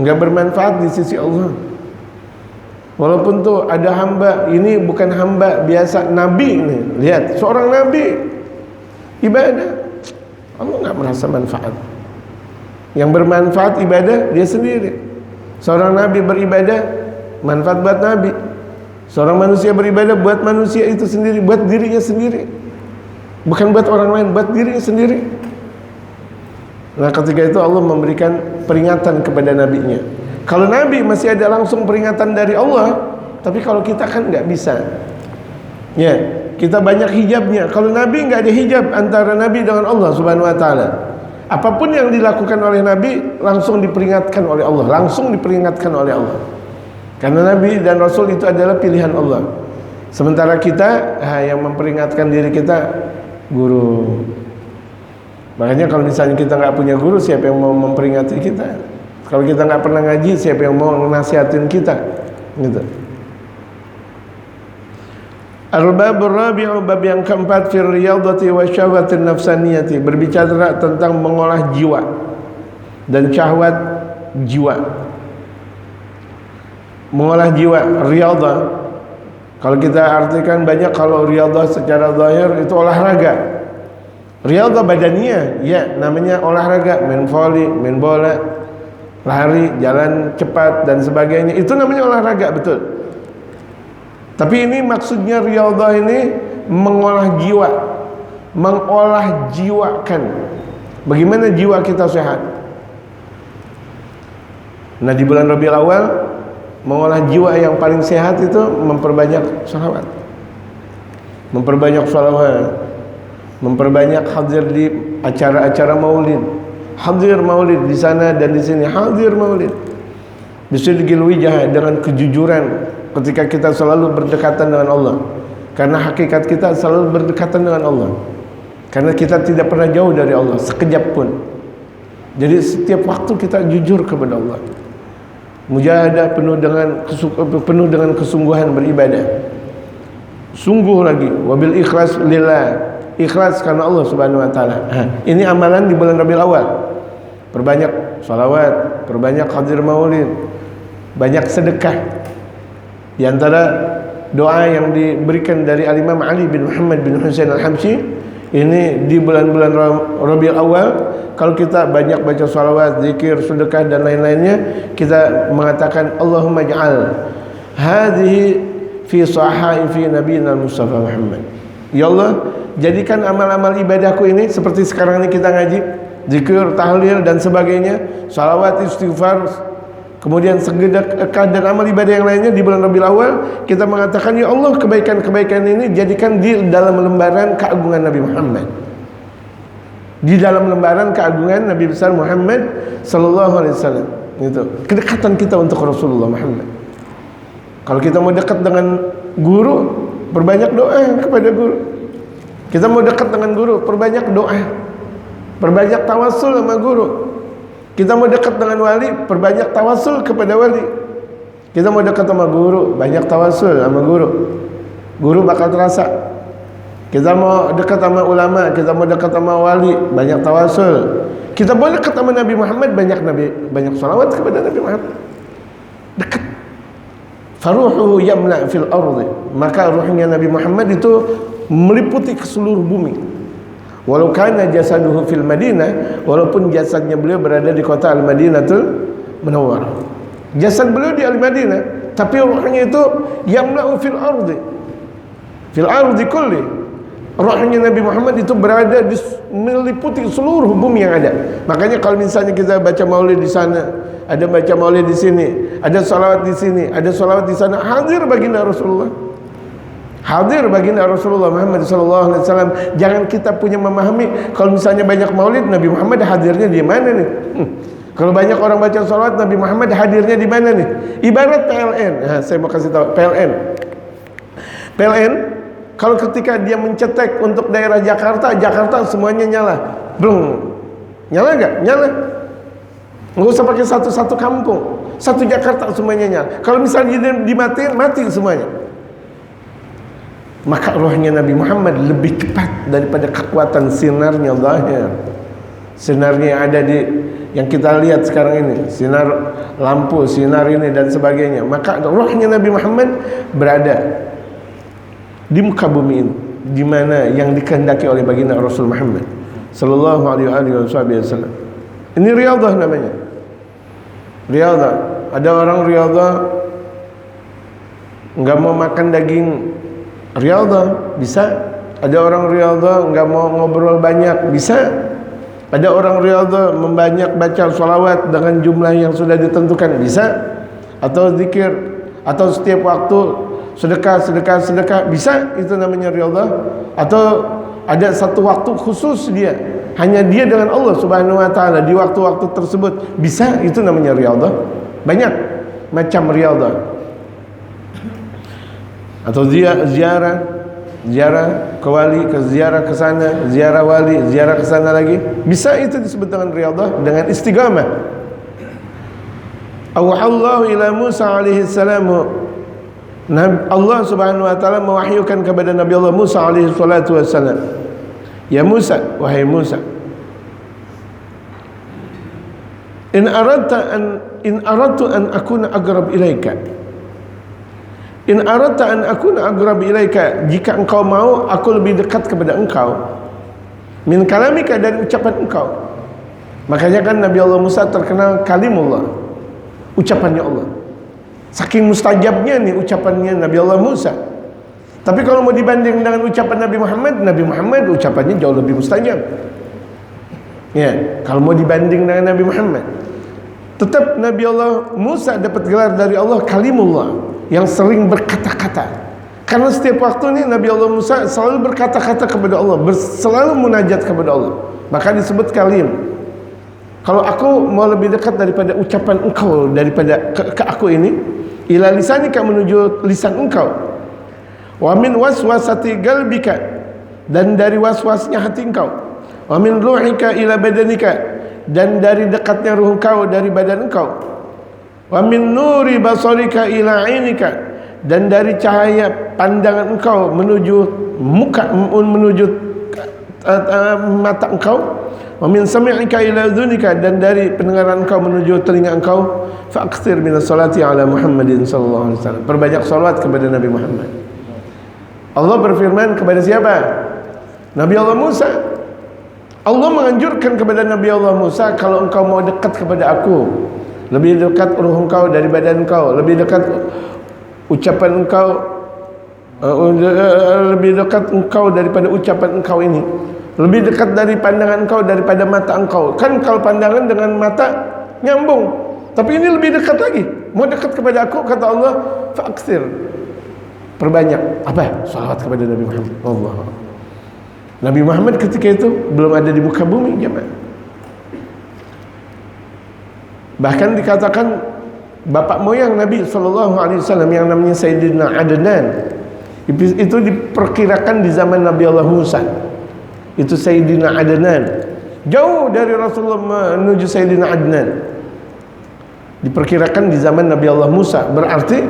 enggak bermanfaat di sisi Allah. Walaupun tuh ada hamba, ini bukan hamba biasa, nabi ini. Lihat, seorang nabi ibadah, Allah enggak merasa manfaat. Yang bermanfaat ibadah dia sendiri. Seorang nabi beribadah, manfaat buat nabi. Seorang manusia beribadah buat manusia itu sendiri, buat dirinya sendiri. Bukan buat orang lain, buat dirinya sendiri. Nah ketika itu Allah memberikan peringatan kepada nabinya. Kalau nabi masih ada langsung peringatan dari Allah, tapi kalau kita kan nggak bisa. Ya, kita banyak hijabnya. Kalau nabi nggak ada hijab antara nabi dengan Allah Subhanahu wa taala. Apapun yang dilakukan oleh nabi langsung diperingatkan oleh Allah, langsung diperingatkan oleh Allah. Karena nabi dan rasul itu adalah pilihan Allah. Sementara kita yang memperingatkan diri kita guru. Makanya kalau misalnya kita nggak punya guru, siapa yang mau memperingati kita? Kalau kita nggak pernah ngaji, siapa yang mau nasihatin kita? Gitu. Al-babur rabi'u, bab yang keempat, fir riyadati wa syahwatin nafsaniyati, berbicara tentang mengolah jiwa dan syahwat jiwa. Mengolah jiwa, riyadhah. Kalau kita artikan banyak, kalau riyadhah secara zahir itu olahraga. Riyadhah badaniyah, ya namanya olahraga, main voli, main bola, lari, jalan cepat dan sebagainya. Itu namanya olahraga, betul. Tapi ini maksudnya riyadhah ini mengolah jiwa, mengolah jiwakan. Bagaimana jiwa kita sehat? Nah, di bulan Rabiul Awal, mengolah jiwa yang paling sehat itu memperbanyak sholawat, memperbanyak sholawat, memperbanyak hadir di acara-acara maulid, hadir maulid di sana dan di sini, hadir maulid bisidqil wijah, dengan kejujuran ketika kita selalu berdekatan dengan Allah, karena hakikat kita selalu berdekatan dengan Allah, karena kita tidak pernah jauh dari Allah sekejap pun. Jadi setiap waktu kita jujur kepada Allah, mujahadah penuh dengan kesungguhan beribadah, sungguh lagi, wabil ikhlas lillah, ikhlas karena Allah Subhanahu wa taala. Ini amalan di bulan Rabiul Awal. Perbanyak sholawat, perbanyak hadir maulid, banyak sedekah. Di antara doa yang diberikan dari Al-Imam Ali bin Muhammad bin Husain Al-Habsyi, ini di bulan-bulan Rabiul Awal, kalau kita banyak baca sholawat, zikir, sedekah dan lain-lainnya, kita mengatakan Allahumma ja'al hadhihi fi sahaifi nabiyina Mustafa Muhammad. Ya Allah, jadikan amal-amal ibadahku ini seperti sekarang ini kita ngaji, zikir, tahlil dan sebagainya, sholawat, istighfar, kemudian sedekah dan amal ibadah yang lainnya di bulan Rabiul Awal, kita mengatakan ya Allah, kebaikan-kebaikan ini jadikan di dalam lembaran keagungan Nabi Muhammad, di dalam lembaran keagungan Nabi besar Muhammad sallallahu alaihi wasallam. Itu kedekatan kita untuk Rasulullah Muhammad. Kalau kita mau dekat dengan guru, perbanyak doa kepada guru. Kita mau dekat dengan guru, perbanyak doa, perbanyak tawassul sama guru. Kita mau dekat dengan wali, perbanyak tawasul kepada wali. Kita mau dekat sama guru, banyak tawasul sama guru. Guru bakal terasa. Kita mau dekat sama ulama, kita mau dekat sama wali, banyak tawasul. Kita mau dekat sama Nabi Muhammad, banyak salawat kepada Nabi Muhammad. Dekat. Faruhu yamla fil ardi, maka ruhnya Nabi Muhammad itu meliputi ke seluruh bumi. Walau kana jasaduhu fil Madinah, walaupun jasadnya beliau berada di kota Al-Madinatul Munawwarah. Jasad beliau di Al-Madinah, tapi ruhnya itu yamla'u fil ardi. Fil ardi kulli. Ruhnya Nabi Muhammad itu berada di meliputi seluruh bumi yang ada. Makanya kalau misalnya kita baca maulid di sana, ada baca maulid di sini, ada salawat di sini, ada salawat di sana, hadir baginda Rasulullah. Hadir baginda Rasulullah Muhammad sallallahu alaihi wasallam. Jangan kita punya memahami kalau misalnya banyak maulid, Nabi Muhammad hadirnya di mana nih? Kalau banyak orang baca salawat, Nabi Muhammad hadirnya di mana nih? Ibarat PLN. Nah, saya mau kasih tahu PLN. PLN kalau ketika dia mencetek untuk daerah Jakarta, Jakarta semuanya nyala. Belum. Nyala enggak? Nyala. Enggak usah pakai satu-satu kampung. Satu Jakarta semuanya nyala. Kalau misalnya dimatiin, mati semuanya. Maka rohnya Nabi Muhammad lebih cepat daripada kekuatan sinarnya zahir. Sinarnya yang ada di yang kita lihat sekarang ini, sinar lampu, sinar ini dan sebagainya. Maka rohnya Nabi Muhammad berada di muka bumi ini, di mana yang dikehendaki oleh baginda Rasul Muhammad sallallahu alaihi wasallam. Ini riyadhah namanya. Riyadhah. Ada orang riyadhah enggak mau makan daging, riyadhah bisa. Ada orang riyadhah enggak mau ngobrol banyak, bisa. Ada orang riyadhah membanyak baca sholawat dengan jumlah yang sudah ditentukan, bisa. Atau zikir, atau setiap waktu sedekah, bisa. Itu namanya riyadhah. Atau ada satu waktu khusus dia, hanya dia dengan Allah Subhanahu wa taala di waktu-waktu tersebut, bisa. Itu namanya riyadhah. Banyak macam riyadhah. Atau ziarah ke wali, ziarah ke sana, ziarah wali, ziarah ke sana lagi, bisa. Itu disebut dengan riyadhah, dengan istiqamah. Awhallahu ila Musa alaihi salam Allah Subhanahu wa taala mewahyukan kepada Nabi Allah Musa alaihi salatu wassalam, "Ya Musa, wahai Musa, in aradtu an akuna aqrab ilaika." In aradta an akuna aqrab ilaika, jika engkau mau aku lebih dekat kepada engkau, min kalamika, dari ucapan engkau. Makanya kan Nabi Allah Musa terkenal kalimullah, ucapannya Allah. Saking mustajabnya nih ucapannya Nabi Allah Musa. Tapi kalau mau dibanding dengan ucapan Nabi Muhammad ucapannya jauh lebih mustajab. Ya, kalau mau dibanding dengan Nabi Muhammad, tetap Nabi Allah Musa dapat gelar dari Allah kalimullah, yang sering berkata-kata. Karena setiap waktu ini Nabi Allah Musa selalu berkata-kata kepada Allah, selalu munajat kepada Allah. Maka disebut kalim. Kalau aku mau lebih dekat daripada ucapan engkau, daripada ke aku ini, ila lisanika, menuju lisan engkau. Wa min waswasati qalbika, dan dari waswasnya hati engkau. Wa min ruhika ila badanika, dan dari dekatnya ruh engkau dari badan engkau. Wa min nuri basarika ila ainika, dan dari cahaya pandangan engkau menuju muka, menuju mata engkau. Wa min sami'ika ila udhunika, dan dari pendengaran engkau menuju telinga engkau. Fa aktsir minas salati ala Muhammadin sallallahu alaihi wasallam, perbanyak salawat kepada Nabi Muhammad. Allah berfirman kepada siapa? Nabi Allah Musa. Allah menganjurkan kepada Nabi Allah Musa, kalau engkau mau dekat kepada aku, lebih dekat ruh engkau dari badan engkau, lebih dekat ucapan engkau, lebih dekat engkau daripada ucapan engkau ini, lebih dekat dari pandangan engkau daripada mata engkau. Kan kalau pandangan dengan mata nyambung, tapi ini lebih dekat lagi. Mau dekat kepada aku, kata Allah, fa'aksir, perbanyak apa? Salawat kepada Nabi Muhammad. Allah. Nabi Muhammad ketika itu belum ada di muka bumi, jemaah. Bahkan dikatakan bapak moyang Nabi SAW yang namanya Sayyidina Adnan, itu diperkirakan di zaman Nabi Allah Musa. Itu Sayyidina Adnan, jauh dari Rasulullah menuju Sayyidina Adnan, diperkirakan di zaman Nabi Allah Musa. Berarti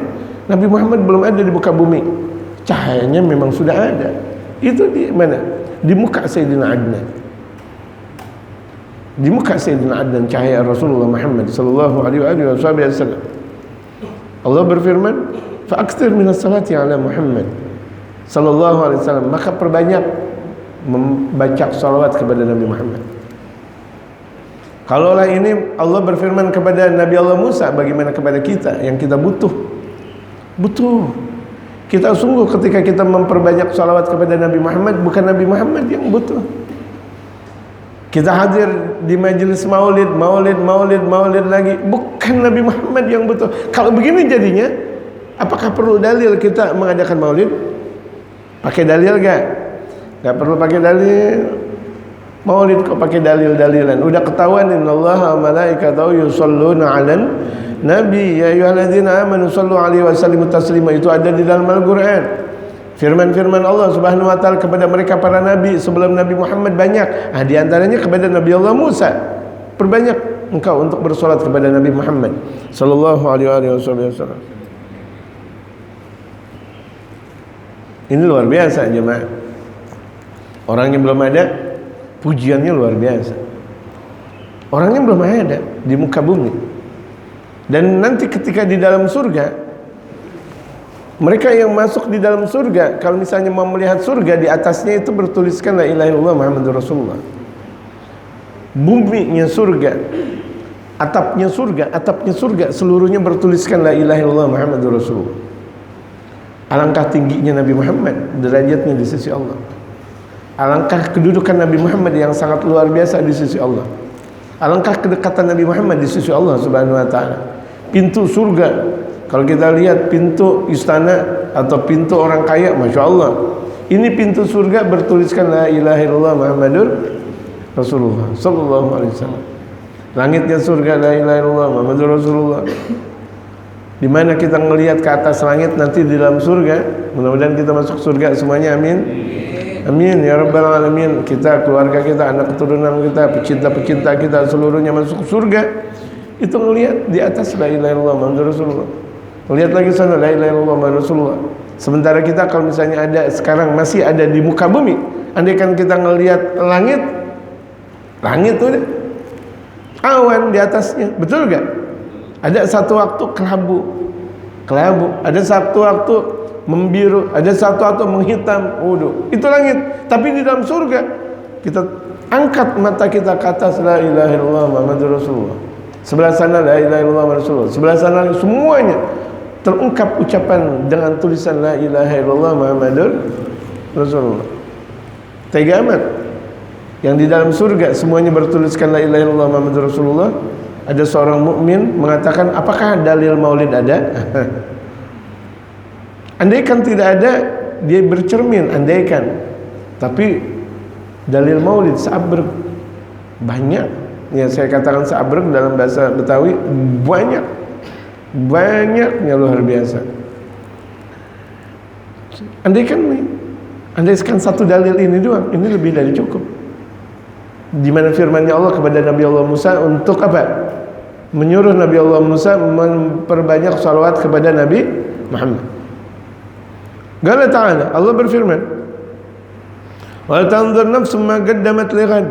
Nabi Muhammad belum ada di muka bumi. Cahayanya memang sudah ada. Itu di mana? Di muka Sayyidina Adnan. Di muka Sayyidina Adnan cahaya Rasulullah Muhammad sallallahu alaihi wasallam. Allah berfirman, fa aktsir minas salati ala Muhammad sallallahu alaihi wasallam, maka perbanyak membaca salawat kepada Nabi Muhammad. Kalaulah ini Allah berfirman kepada Nabi Allah Musa, bagaimana kepada kita yang kita butuh kita sungguh ketika kita memperbanyak salawat kepada Nabi Muhammad, bukan Nabi Muhammad yang butuh. Kita hadir di majelis maulid lagi, bukan Nabi Muhammad yang butuh. Kalau begini jadinya, apakah perlu dalil kita mengadakan maulid? Pakai dalil gak? Gak perlu pakai dalil. Maulid kok pakai dalil-dalilan? Udah ketahuan, innallaha wa malaikatahu yusholluna 'alan nabi ya ayyuhalladzina amanu shallu 'alaihi wa sallimu taslima. Itu ada di dalam Al-Qur'an. Firman-firman Allah Subhanahu wa taala kepada mereka para nabi sebelum Nabi Muhammad banyak. Di antaranya kepada Nabi Allah Musa. Perbanyak engkau untuk bersolat kepada Nabi Muhammad sallallahu alaihi wasallam. Ini luar biasa, jemaah. Orangnya belum ada, pujiannya luar biasa. Orangnya belum ada di muka bumi. Dan nanti ketika di dalam surga, mereka yang masuk di dalam surga, kalau misalnya mau melihat surga, di atasnya itu bertuliskan la ilaha illallah Muhammadur Rasulullah. Buminya surga, atapnya surga seluruhnya bertuliskan la ilaha illallah Muhammadur Rasulullah. Alangkah tingginya Nabi Muhammad, derajatnya di sisi Allah. Alangkah kedudukan Nabi Muhammad yang sangat luar biasa di sisi Allah. Alangkah kedekatan Nabi Muhammad di sisi Allah Subhanahu wa taala. Pintu surga, kalau kita lihat pintu istana atau pintu orang kaya, Masya Allah, ini pintu surga bertuliskan la ilaha illallah Muhammadur Rasulullah sallallahu alaihi wasallam. Langitnya surga la ilaha illallah Muhammadur Rasulullah. Di mana kita melihat ke atas langit nanti di dalam surga. Mudah-mudahan kita masuk surga semuanya, amin. Amin ya rabbal alamin. Kita, keluarga kita, anak keturunan kita, pecinta-pecinta kita seluruhnya masuk surga. Itu melihat di atas la ilaha illallah Muhammadur Rasulullah. Lihat lagi sana, la ilaha illallah Muhammadur Rasulullah. Sementara kita kalau misalnya ada sekarang masih ada di muka bumi, andaikan kita ngelihat langit, langit tuh deh, awan di atasnya, betul gak? Ada satu waktu kelabu, ada satu waktu membiru, ada satu waktu menghitam, itu langit. Tapi di dalam surga kita angkat mata kita ke atas, la ilaha illallah Muhammadur Rasulullah. Sebelah sana la ilaha illallah Muhammadur Rasulullah. Sebelah sana semuanya terungkap ucapan dengan tulisan la ilaha illallah Muhammadur Rasulullah. Tega amat. Yang di dalam surga semuanya bertuliskan la ilaha illallah Muhammadur Rasulullah. Ada seorang mukmin mengatakan, apakah dalil maulid ada? Andaikan tidak ada, dia bercermin, andaikan. Tapi dalil maulid seabrek banyak. Ya, saya katakan seabrek dalam bahasa Betawi, banyaknya luar biasa. Andaikan satu dalil ini doang, ini lebih dari cukup. Di mana firman-Nya Allah kepada Nabi Allah Musa untuk apa? Menyuruh Nabi Allah Musa memperbanyak salawat kepada Nabi Muhammad. Qala ta'ala, Allah berfirman, wa tanzur nafsum ma qaddamat lighad.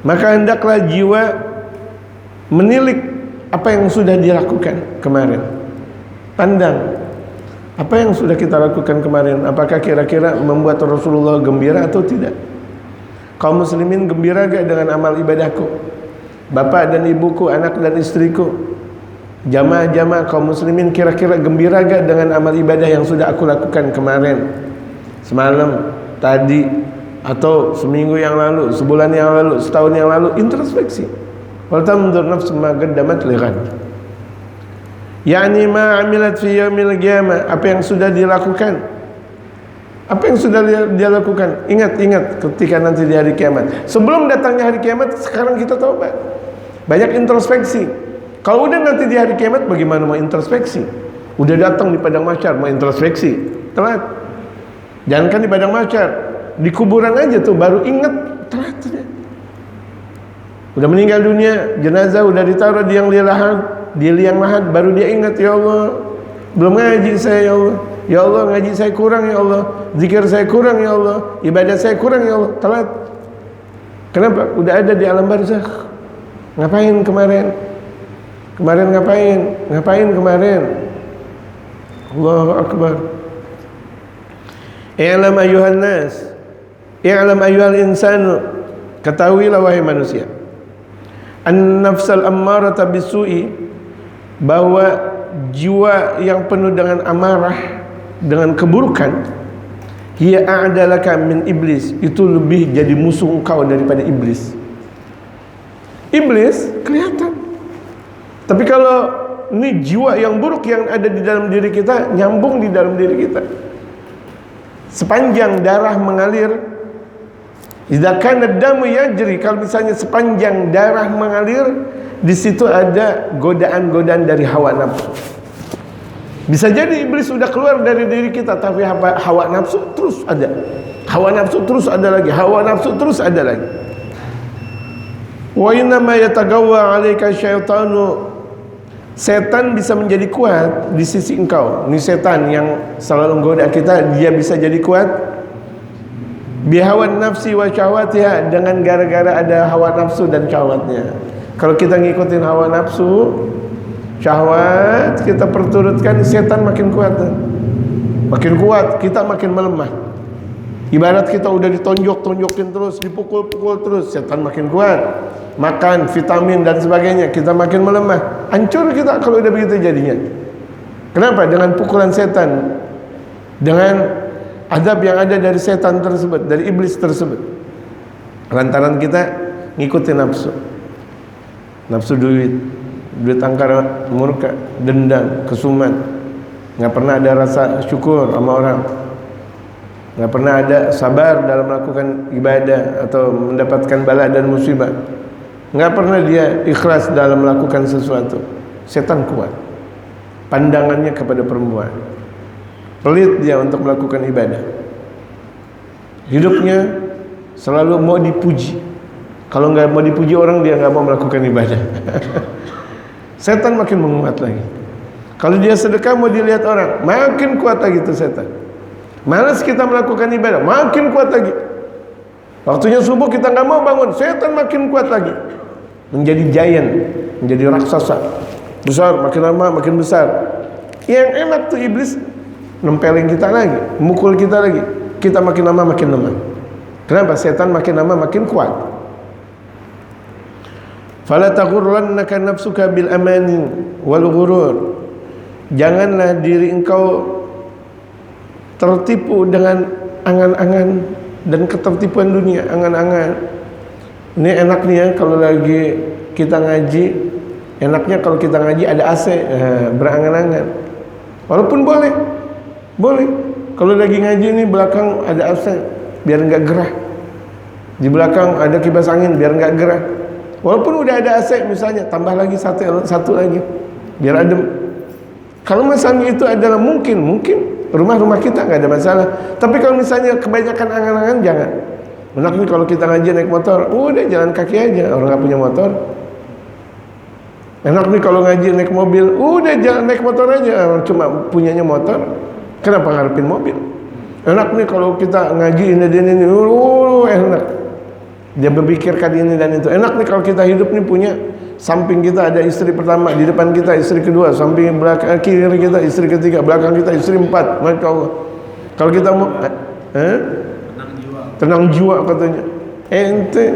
Maka hendaklah jiwa menilik apa yang sudah dilakukan kemarin. Pandang apa yang sudah kita lakukan kemarin, apakah kira-kira membuat Rasulullah gembira atau tidak? Kaum muslimin gembira gak dengan amal ibadahku? Bapak dan ibuku, anak dan istriku, jamaah-jamaah kaum muslimin kira-kira gembira gak dengan amal ibadah yang sudah aku lakukan kemarin, semalam, tadi, atau seminggu yang lalu, sebulan yang lalu, setahun yang lalu? Introspeksi. Wal tanzur nafsum ma qaddamat lighad. Yani ma amilat fi yaumil qiyamah, apa yang sudah dilakukan. Apa yang sudah dia lakukan? Ingat ketika nanti di hari kiamat. Sebelum datangnya hari kiamat, sekarang kita taubat. Banyak introspeksi. Kalau udah nanti di hari kiamat, bagaimana mau introspeksi? Udah datang di padang mahsyar, mau introspeksi, telat. Jangankan di padang mahsyar, di kuburan aja tuh baru ingat, telat. Udah meninggal dunia, jenazah udah ditaruh di liang lahat, baru dia ingat, ya Allah, belum ngaji saya, ya Allah. Ya Allah, ngaji saya kurang, ya Allah. Zikir saya kurang, ya Allah. Ibadah saya kurang, ya Allah. Telat. Kenapa? Udah ada di alam barzakh. Ngapain kemarin? Ngapain kemarin? Allahu Akbar. I'lam ayuhan nas, i'lam ayuhal insanu. Ketahuilah wahai manusia, an-nafsal ammarata bisu'i, bahwa jiwa yang penuh dengan amarah, dengan keburukan, hiya a'dalaka min iblis, itu lebih jadi musuh engkau daripada iblis. Iblis kelihatan, tapi kalau ini jiwa yang buruk yang ada di dalam diri kita, nyambung di dalam diri kita, sepanjang darah mengalir, idza kana damu yajri, kalau misalnya sepanjang darah mengalir, di situ ada godaan-godaan dari hawa nafsu. Bisa jadi iblis sudah keluar dari diri kita, tapi hawa nafsu terus ada. Hawa nafsu terus ada lagi. Hawa nafsu terus ada lagi. Wa innama yatagawwa 'alaika syaitanu. Setan bisa menjadi kuat di sisi engkau. Ini setan yang selalu menggoda kita, dia bisa jadi kuat bihawan nafsi wa syahwatiha, dengan gara-gara ada hawa nafsu dan syahwatnya. Kalau kita ngikutin hawa nafsu, syahwat, kita perturutkan, setan makin kuat. Makin kuat, kita makin melemah. Ibarat kita udah ditonjok-tonjokin terus, dipukul-pukul terus, setan makin kuat. Makan vitamin dan sebagainya, kita makin melemah. Hancur kita kalau udah begitu jadinya. Kenapa? Dengan pukulan setan, dengan azab yang ada dari setan tersebut, dari iblis tersebut. Lantaran kita ngikutin nafsu. Nafsu duit angkara murka, dendam, kesumat, nggak pernah ada rasa syukur sama orang, nggak pernah ada sabar dalam melakukan ibadah atau mendapatkan bala dan musibah, nggak pernah dia ikhlas dalam melakukan sesuatu. Setan kuat pandangannya kepada perempuan, pelit dia untuk melakukan ibadah, hidupnya selalu mau dipuji. Kalau nggak mau dipuji orang, dia nggak mau melakukan ibadah. Setan makin menguat lagi. Kalau dia sedekah mau dilihat orang, makin kuat lagi itu setan. Malas kita melakukan ibadah, makin kuat lagi. Waktunya subuh kita nggak mau bangun, setan makin kuat lagi. Menjadi giant, menjadi raksasa. Besar, makin lama makin besar. Yang enak tuh iblis nempelin kita lagi, mukul kita lagi. Kita makin lama makin lemah. Kenapa? Setan makin lama makin kuat. Fala taghurrannaka nafsuka bil amani wal ghurur. Janganlah diri engkau tertipu dengan angan-angan dan ketertipuan dunia, angan-angan. Ini enak nih ya kalau lagi kita ngaji, enaknya kalau kita ngaji ada AC, berangan-angan. Walaupun boleh. Kalau lagi ngaji ini belakang ada AC, biar enggak gerah. Di belakang ada kipas angin, biar enggak gerah. Walaupun udah ada AC misalnya, tambah lagi satu lagi, biar adem. Kalau misalnya itu adalah mungkin rumah-rumah kita nggak ada masalah. Tapi kalau misalnya kebanyakan angan-angan, jangan. Enak nih kalau kita ngaji naik motor, udah jalan kaki aja, orang nggak punya motor. Enak nih kalau ngaji naik mobil, udah jalan naik motor aja, orang cuma punyanya motor. Kenapa ngarepin mobil? Enak nih kalau kita ngaji ini, enak. Dia berpikirkan ini dan itu. Enak nih kalau kita hidup nih punya, samping kita ada istri pertama, di depan kita istri kedua, samping belakang kiri kita istri ketiga, belakang kita istri empat. Masya Allah. Kalau kita mau tenang jiwa katanya. Ente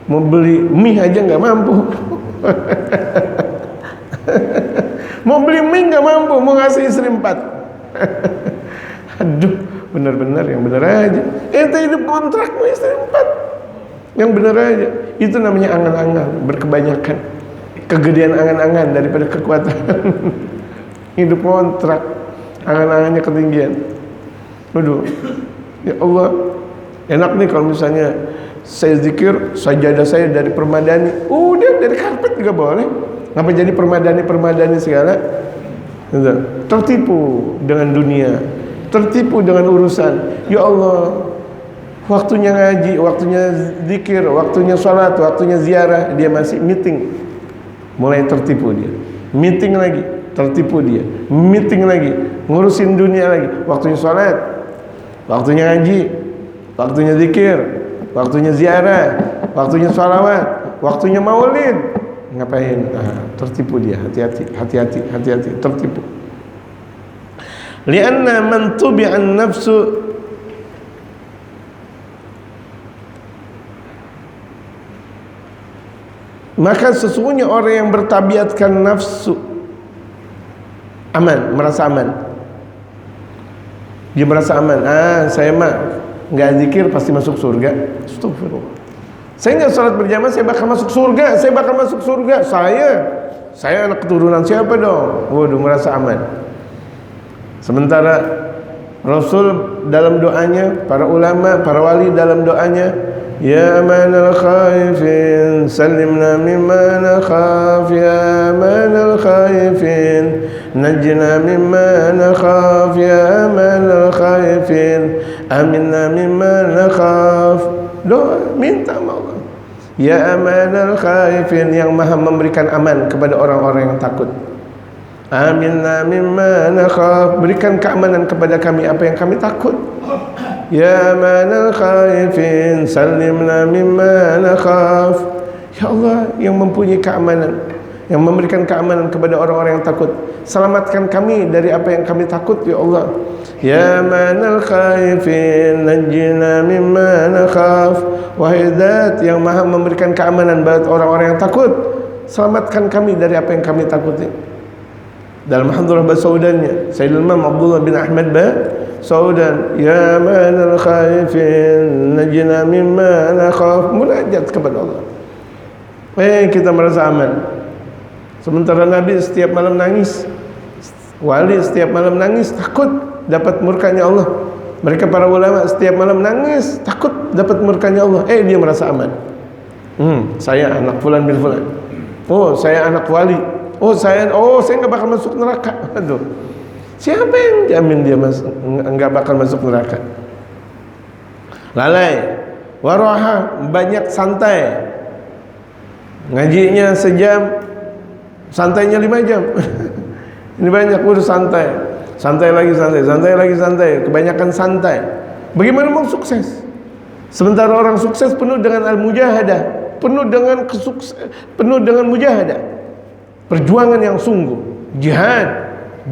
mau beli mie aja nggak mampu. Mau beli mie nggak mampu, mau ngasih istri empat. Aduh, benar-benar yang benar aja. Ente hidup kontrak mau istri empat. Yang benar aja. Itu namanya angan-angan, berkebanyakan. Kegedean angan-angan daripada kekuatan. Hidup kontrak, angan-angannya ketinggian. Aduh, ya Allah, enak nih kalau misalnya saya zikir, sajadah saya dari permadani. Udah dari karpet juga boleh. Ngapa jadi permadani segala? Tertipu dengan dunia, tertipu dengan urusan. Ya Allah, waktunya ngaji, waktunya zikir, waktunya sholat, waktunya ziarah, dia masih meeting. Mulai tertipu dia. Meeting lagi, tertipu dia. Meeting lagi, ngurusin dunia lagi. Waktunya sholat, waktunya ngaji, waktunya zikir, waktunya ziarah, waktunya sholawat, waktunya maulid. Ngapain? Tertipu dia. Hati-hati, tertipu. Lianna man tubi'an nafsu, maka sesungguhnya orang yang bertabiatkan nafsu aman, merasa aman. Dia merasa aman. Saya mah nggak zikir pasti masuk surga. Astagfirullah. Saya nggak sholat berjamaah, saya bakal masuk surga. Saya anak keturunan siapa dong? Waduh, merasa aman. Sementara Rasul dalam doanya, para ulama, para wali dalam doanya, ya amanal khaifin salimna mimma nakhaf, ya amanal khaifin najna mimma nakhaf, ya amanal khaifin aminna mimma nakhaf. Doa, minta sama Allah. Ya amanal khaifin, yang maha memberikan aman kepada orang-orang yang takut. Aminna mimma nakhaf, berikan keamanan kepada kami apa yang kami takut. Ya amanal khaifin salimna mimma nakhaf. Ya Allah yang mempunyai keamanan, yang memberikan keamanan kepada orang-orang yang takut, selamatkan kami dari apa yang kami takut ya Allah. Ya amanal khaifin najjina mimma nakhaf. Wahai Zat yang maha memberikan keamanan bagi orang-orang yang takut, selamatkan kami dari apa yang kami takuti. Dalam Hadhrah Basaudannya Sayyidul Imam Abdullah bin Ahmad Basaudan, ya amanal khaifin najjina mimma nakhaf, munajat kepada Allah. Kita merasa aman. Sementara Nabi setiap malam nangis, wali setiap malam nangis, takut dapat murkanya Allah. Mereka para ulama setiap malam nangis, takut dapat murkanya Allah. Dia merasa aman. Saya anak fulan bin fulan. Saya anak wali. Saya nggak bakal masuk neraka. Aduh, siapa yang jamin dia nggak bakal masuk neraka? Lalai, waraha, banyak santai. Ngajinya sejam, santainya 5 jam. Ini banyak urus santai. Santai lagi santai, santai lagi santai, kebanyakan santai. Bagaimana mau sukses? Sementara orang sukses penuh dengan al-mujahadah, penuh dengan mujahadah. Perjuangan yang sungguh, jihad,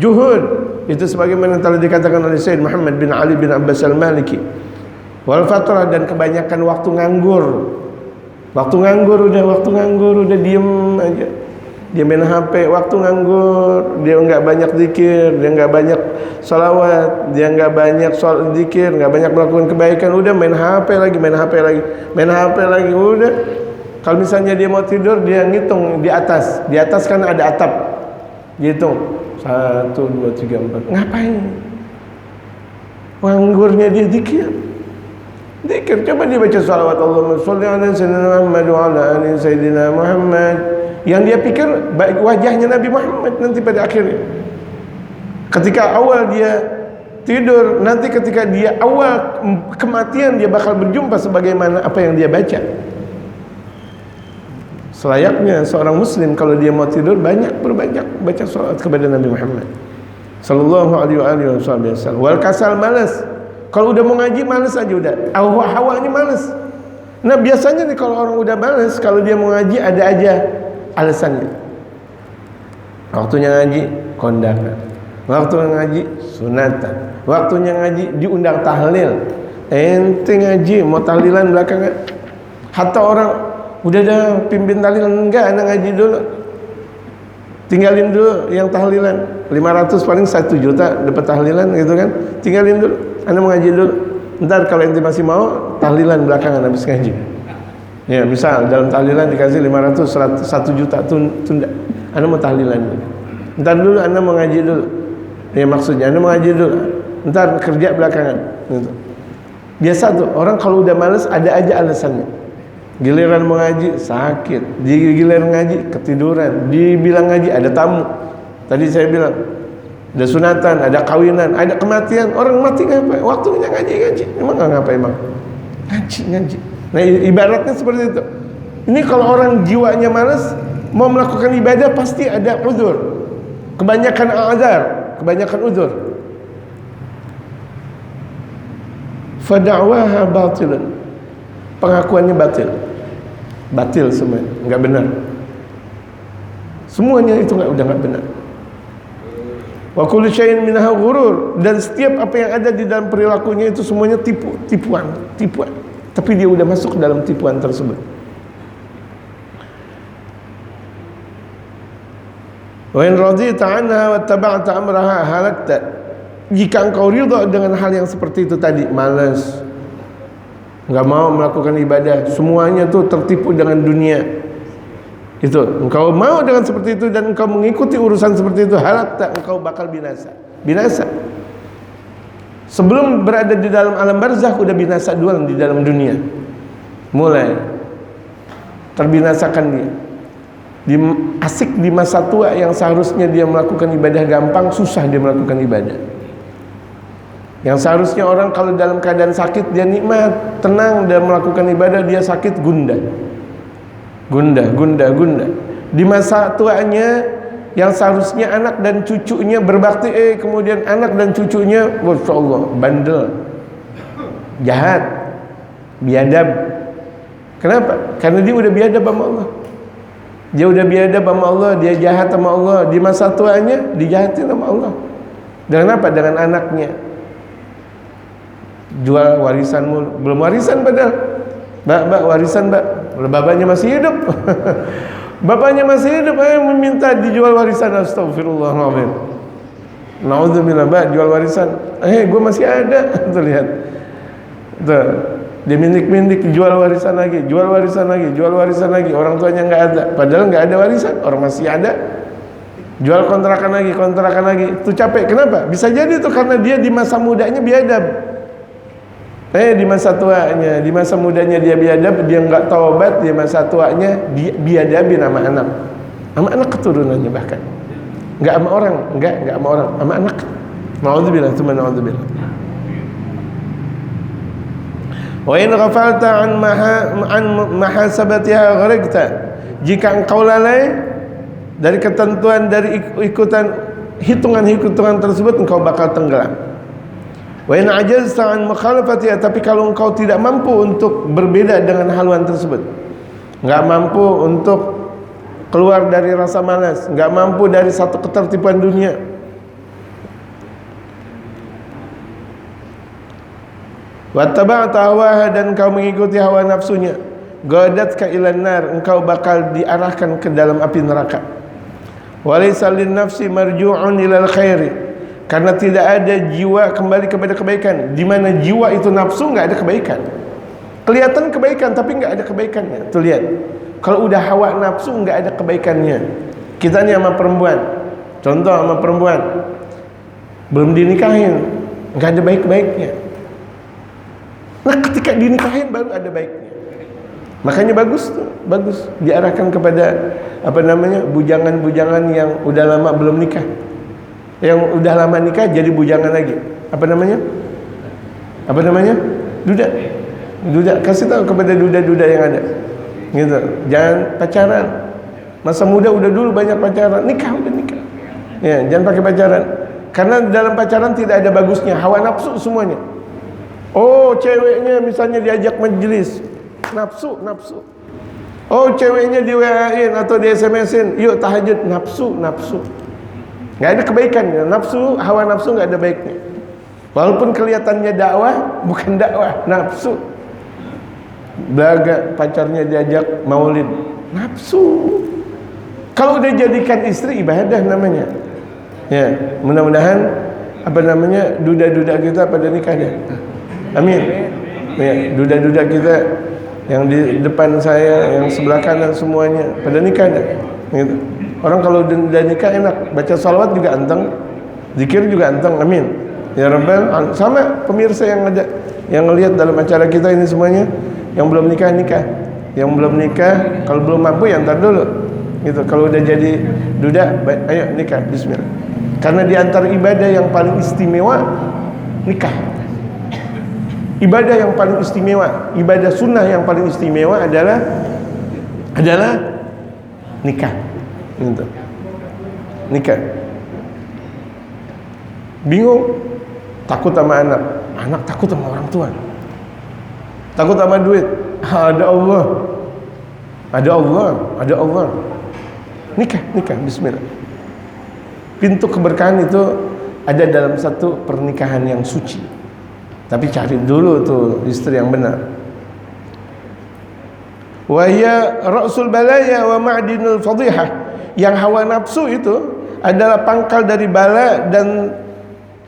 juhud. Itu sebagaimana telah dikatakan oleh Sayyid Muhammad bin Ali bin Abbas al-Maliki. Wal fatrah, dan kebanyakan waktu nganggur. Waktu nganggur udah diem aja. Dia main HP, waktu nganggur, dia enggak banyak zikir, dia enggak banyak salawat, dia enggak banyak soal zikir, enggak banyak melakukan kebaikan, udah main HP lagi, main HP lagi, udah. Kalau misalnya dia mau tidur, dia ngitung di atas kan ada atap, dia hitung 1, 2, 3, 4, ngapain? Nganggurnya dia zikir, coba dia baca salawat, Allahumma sholli ala sayyidina Muhammad wa ala ali sayyidina Muhammad. Yang dia pikir wajahnya Nabi Muhammad nanti pada akhirnya. Ketika awal dia tidur, nanti ketika dia awal kematian, dia bakal berjumpa sebagaimana apa yang dia baca. Selayaknya seorang muslim kalau dia mau tidur berbanyak baca salawat kepada Nabi Muhammad sallallahu alaihi wasallam. Wal kasal, malas. Kalau udah mau ngaji malas aja udah. Hawanya malas. Nah, biasanya nih kalau orang udah malas, kalau dia mau ngaji ada aja alasannya. Waktunya ngaji kondangan, waktunya ngaji sunatan, waktunya ngaji diundang tahlil. Ente ngaji mau tahlilan belakangan. Hatta orang udah dah pimpin tahlilan, enggak, anak ngaji dulu, tinggalin dulu yang tahlilan 500, paling 1 juta dapat tahlilan gitu kan, tinggalin dulu, anak mau ngaji dulu. Ntar kalau ente masih mau tahlilan belakangan habis ngaji. Ya, misal dalam tahlilan dikasih 500, 100, 1 juta tunda. Anda mau tahlilan dulu. Entar dulu Anda mau ngaji dulu. Ya, maksudnya Anda mau ngaji dulu. Entar kerja belakangan gitu. Biasa tuh orang kalau udah males ada aja alasannya. Giliran mau ngaji sakit, giliran ngaji ketiduran, dibilang ngaji ada tamu. Tadi saya bilang ada sunatan, ada kawinan, ada kematian. Orang mati ngapa? Waktunya ngaji. Emang ngapa emang? Ngaji. Nah, ibaratnya seperti itu. Ini kalau orang jiwanya malas, mau melakukan ibadah pasti ada uzur. Kebanyakan uzur. Fada'waha batilun. Pengakuannya batil semua, enggak benar. Semuanya itu udah enggak benar. Wa kullu syai'in minha ghurur, dan setiap apa yang ada di dalam perilakunya itu semuanya tipuan. Tapi dia udah masuk dalam tipuan tersebut. Wa in radita anha wa taba'ta amraha halakta. Jika engkau ridha dengan hal yang seperti itu tadi, malas, enggak mau melakukan ibadah, semuanya tuh tertipu dengan dunia. Itu, engkau mau dengan seperti itu dan engkau mengikuti urusan seperti itu, halakta, engkau bakal binasa. Sebelum berada di dalam alam barzakh udah binasa duluan di dalam dunia. Mulai terbinasakan dia. Asik di masa tua yang seharusnya dia melakukan ibadah gampang, susah dia melakukan ibadah. Yang seharusnya orang kalau dalam keadaan sakit dia nikmat, tenang dia melakukan ibadah, dia sakit gundah. Di masa tuanya yang seharusnya anak dan cucunya berbakti, kemudian anak dan cucunya, Masya Allah, bandel, jahat, biadab. Kenapa? Karena dia udah biadab sama Allah. Dia jahat sama Allah. Di masa tuanya dijahatin sama Allah. Dengan apa? Dengan anaknya. Jual warisan mulu. Belum warisan padahal. Mbak, warisan mbak. Bapaknya masih hidup. Bapaknya masih hidup, meminta dijual warisan. Astagfirullahaladzim. Na'udzubillah, mbak, jual warisan. Gue masih ada. Tuh lihat. Tuh, dia mindik-mindik, jual warisan lagi. Orang tuanya nggak ada. Padahal nggak ada warisan, orang masih ada. Jual kontrakan lagi. Itu capek. Kenapa? Bisa jadi tuh karena dia di masa mudanya biadab. Di masa tuanya, di masa mudanya dia biadab, dia enggak taubat, di masa tuanya dia biadabin sama anak keturunannya bahkan. Enggak sama orang, sama anak. Nauzubillah, tsumma nauzubillah. Wa in ghafalta an mahasabatiha gharaqta. Jika engkau lalai dari ketentuan, dari ikutan hitungan-hitungan tersebut engkau bakal tenggelam. Wa in ajazta an mukhalafatiha, tapi kalau engkau tidak mampu untuk berbeda dengan haluan tersebut, enggak mampu untuk keluar dari rasa malas, enggak mampu dari satu ketertiban dunia, wattaba'ta hawaha, dan engkau mengikuti hawa nafsunya, ghadatka ilan nar, engkau bakal diarahkan ke dalam api neraka. Walaysa lin nafsi marju'un ilal khairi, karena tidak ada jiwa kembali kepada kebaikan. Di mana jiwa itu nafsu, enggak ada kebaikan. Kelihatan kebaikan tapi enggak ada kebaikannya. Tuh lihat, kalau udah hawa nafsu enggak ada kebaikannya. Kita nih sama perempuan, contoh sama perempuan belum dinikahin, enggak ada baik-baiknya. Nah, ketika dinikahin baru ada baiknya. Makanya bagus tuh, bagus diarahkan kepada bujangan-bujangan yang udah lama belum nikah. Yang udah lama nikah jadi bujangan lagi. Apa namanya? Duda. Kasih tahu kepada duda-duda yang ada. Gitu. Jangan pacaran. Masa muda udah dulu banyak pacaran, nikah udah nikah. Ya, jangan pakai pacaran. Karena dalam pacaran tidak ada bagusnya, hawa nafsu semuanya. Oh, ceweknya misalnya diajak majelis, nafsu. Oh, ceweknya di WA-in atau di SMS-in, yuk tahajud, nafsu. Nggak ada kebaikannya, nafsu, hawa nafsu nggak ada baiknya. Walaupun kelihatannya dakwah, bukan dakwah, nafsu. Belaga pacarnya diajak maulid, nafsu. Kalau udah jadikan istri, ibadah namanya. Ya, mudah-mudahan duda-duda kita pada nikah ya. Amin. Ya, duda-duda kita yang di depan saya, yang sebelah kanan semuanya pada nikah ya. Gitu. Orang kalau udah nikah enak, baca salawat juga anteng, zikir juga anteng, amin. Ya Rabbal, sama pemirsa yang ada, yang ngelihat dalam acara kita ini semuanya, yang belum nikah, yang belum nikah, kalau belum mampu ya ntar dulu, gitu. Kalau udah jadi duda, ayo nikah, bismillah. Karena di antara ibadah yang paling istimewa, nikah. Ibadah yang paling istimewa, ibadah sunnah yang paling istimewa adalah nikah. Gitu. Nikah. Bingung, takut sama anak takut sama orang tua, takut sama duit. Ada Allah. Nikah, bismillah. Pintu keberkahan itu ada dalam satu pernikahan yang suci. Tapi cari dulu tuh istri yang benar. Wa hiya ra'sul balaya wa ma'dinul fadhihah. Yang hawa nafsu itu adalah pangkal dari bala dan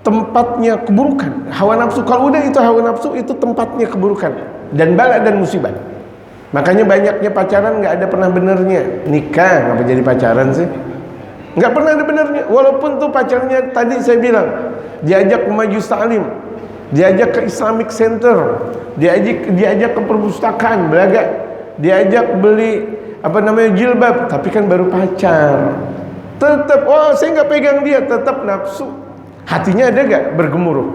tempatnya keburukan. Hawa nafsu, kalau udah itu hawa nafsu, itu tempatnya keburukan dan bala dan musibah. Makanya banyaknya pacaran nggak ada pernah benernya. Nikah ngapa jadi pacaran sih? Nggak pernah ada benernya. Walaupun tuh pacarnya tadi saya bilang diajak ke majlis ta'lim, diajak ke Islamic Center, diajak ke perpustakaan belaga, diajak beli jilbab, tapi kan baru pacar. Tetap, saya nggak pegang dia, tetap nafsu. Hatinya ada gak bergemuruh?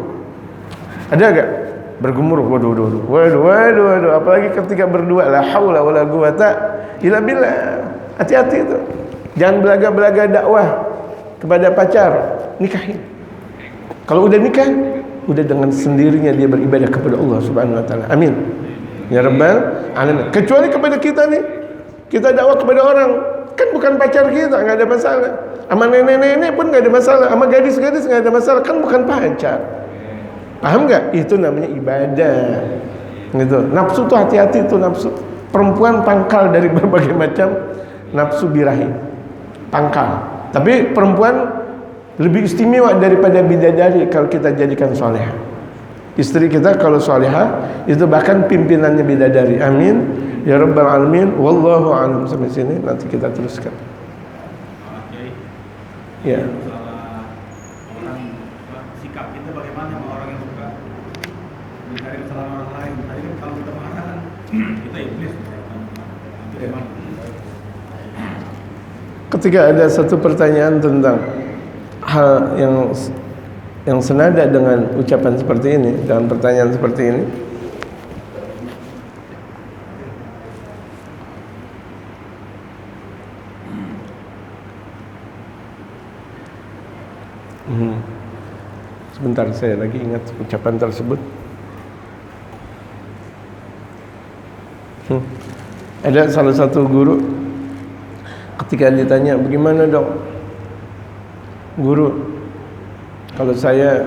Ada gak bergemuruh? Waduh. Apalagi ketika berdua, la haula wala quwata illa billah. Hati-hati itu. Jangan belaga-belaga dakwah kepada pacar, nikahin. Kalau udah nikah, udah dengan sendirinya dia beribadah kepada Allah Subhanahu wa taala. Amin. Ya Rabbal alamin. Kecuali kepada kita nih, kita dakwah kepada orang, kan bukan pacar kita, nggak ada masalah. Sama nenek-nenek pun nggak ada masalah, sama gadis-gadis nggak ada masalah, kan bukan pacar. Paham nggak? Itu namanya ibadah. Gitu. Nafsu tuh hati-hati tuh nafsu. Perempuan pangkal dari berbagai macam nafsu birahi. Pangkal. Tapi perempuan lebih istimewa daripada bidadari kalau kita jadikan solehah. Istri kita kalau solehah itu bahkan pimpinannya bidadari. Amin. Ya Rabbal Alamin. Wallahu a'lam. Sampai sini nanti kita teruskan. Ya. Orang sikap kita bagaimana sama orang yang suka mencari kesalahan orang lain. Tadi kan kalau kita marah kan kita iblis. Bagaimana? Ketika ada satu pertanyaan tentang hal yang senada dengan ucapan seperti ini, dengan pertanyaan seperti ini, Sebentar, saya lagi ingat ucapan tersebut. Ada salah satu guru, ketika ditanya, bagaimana dong guru, kalau saya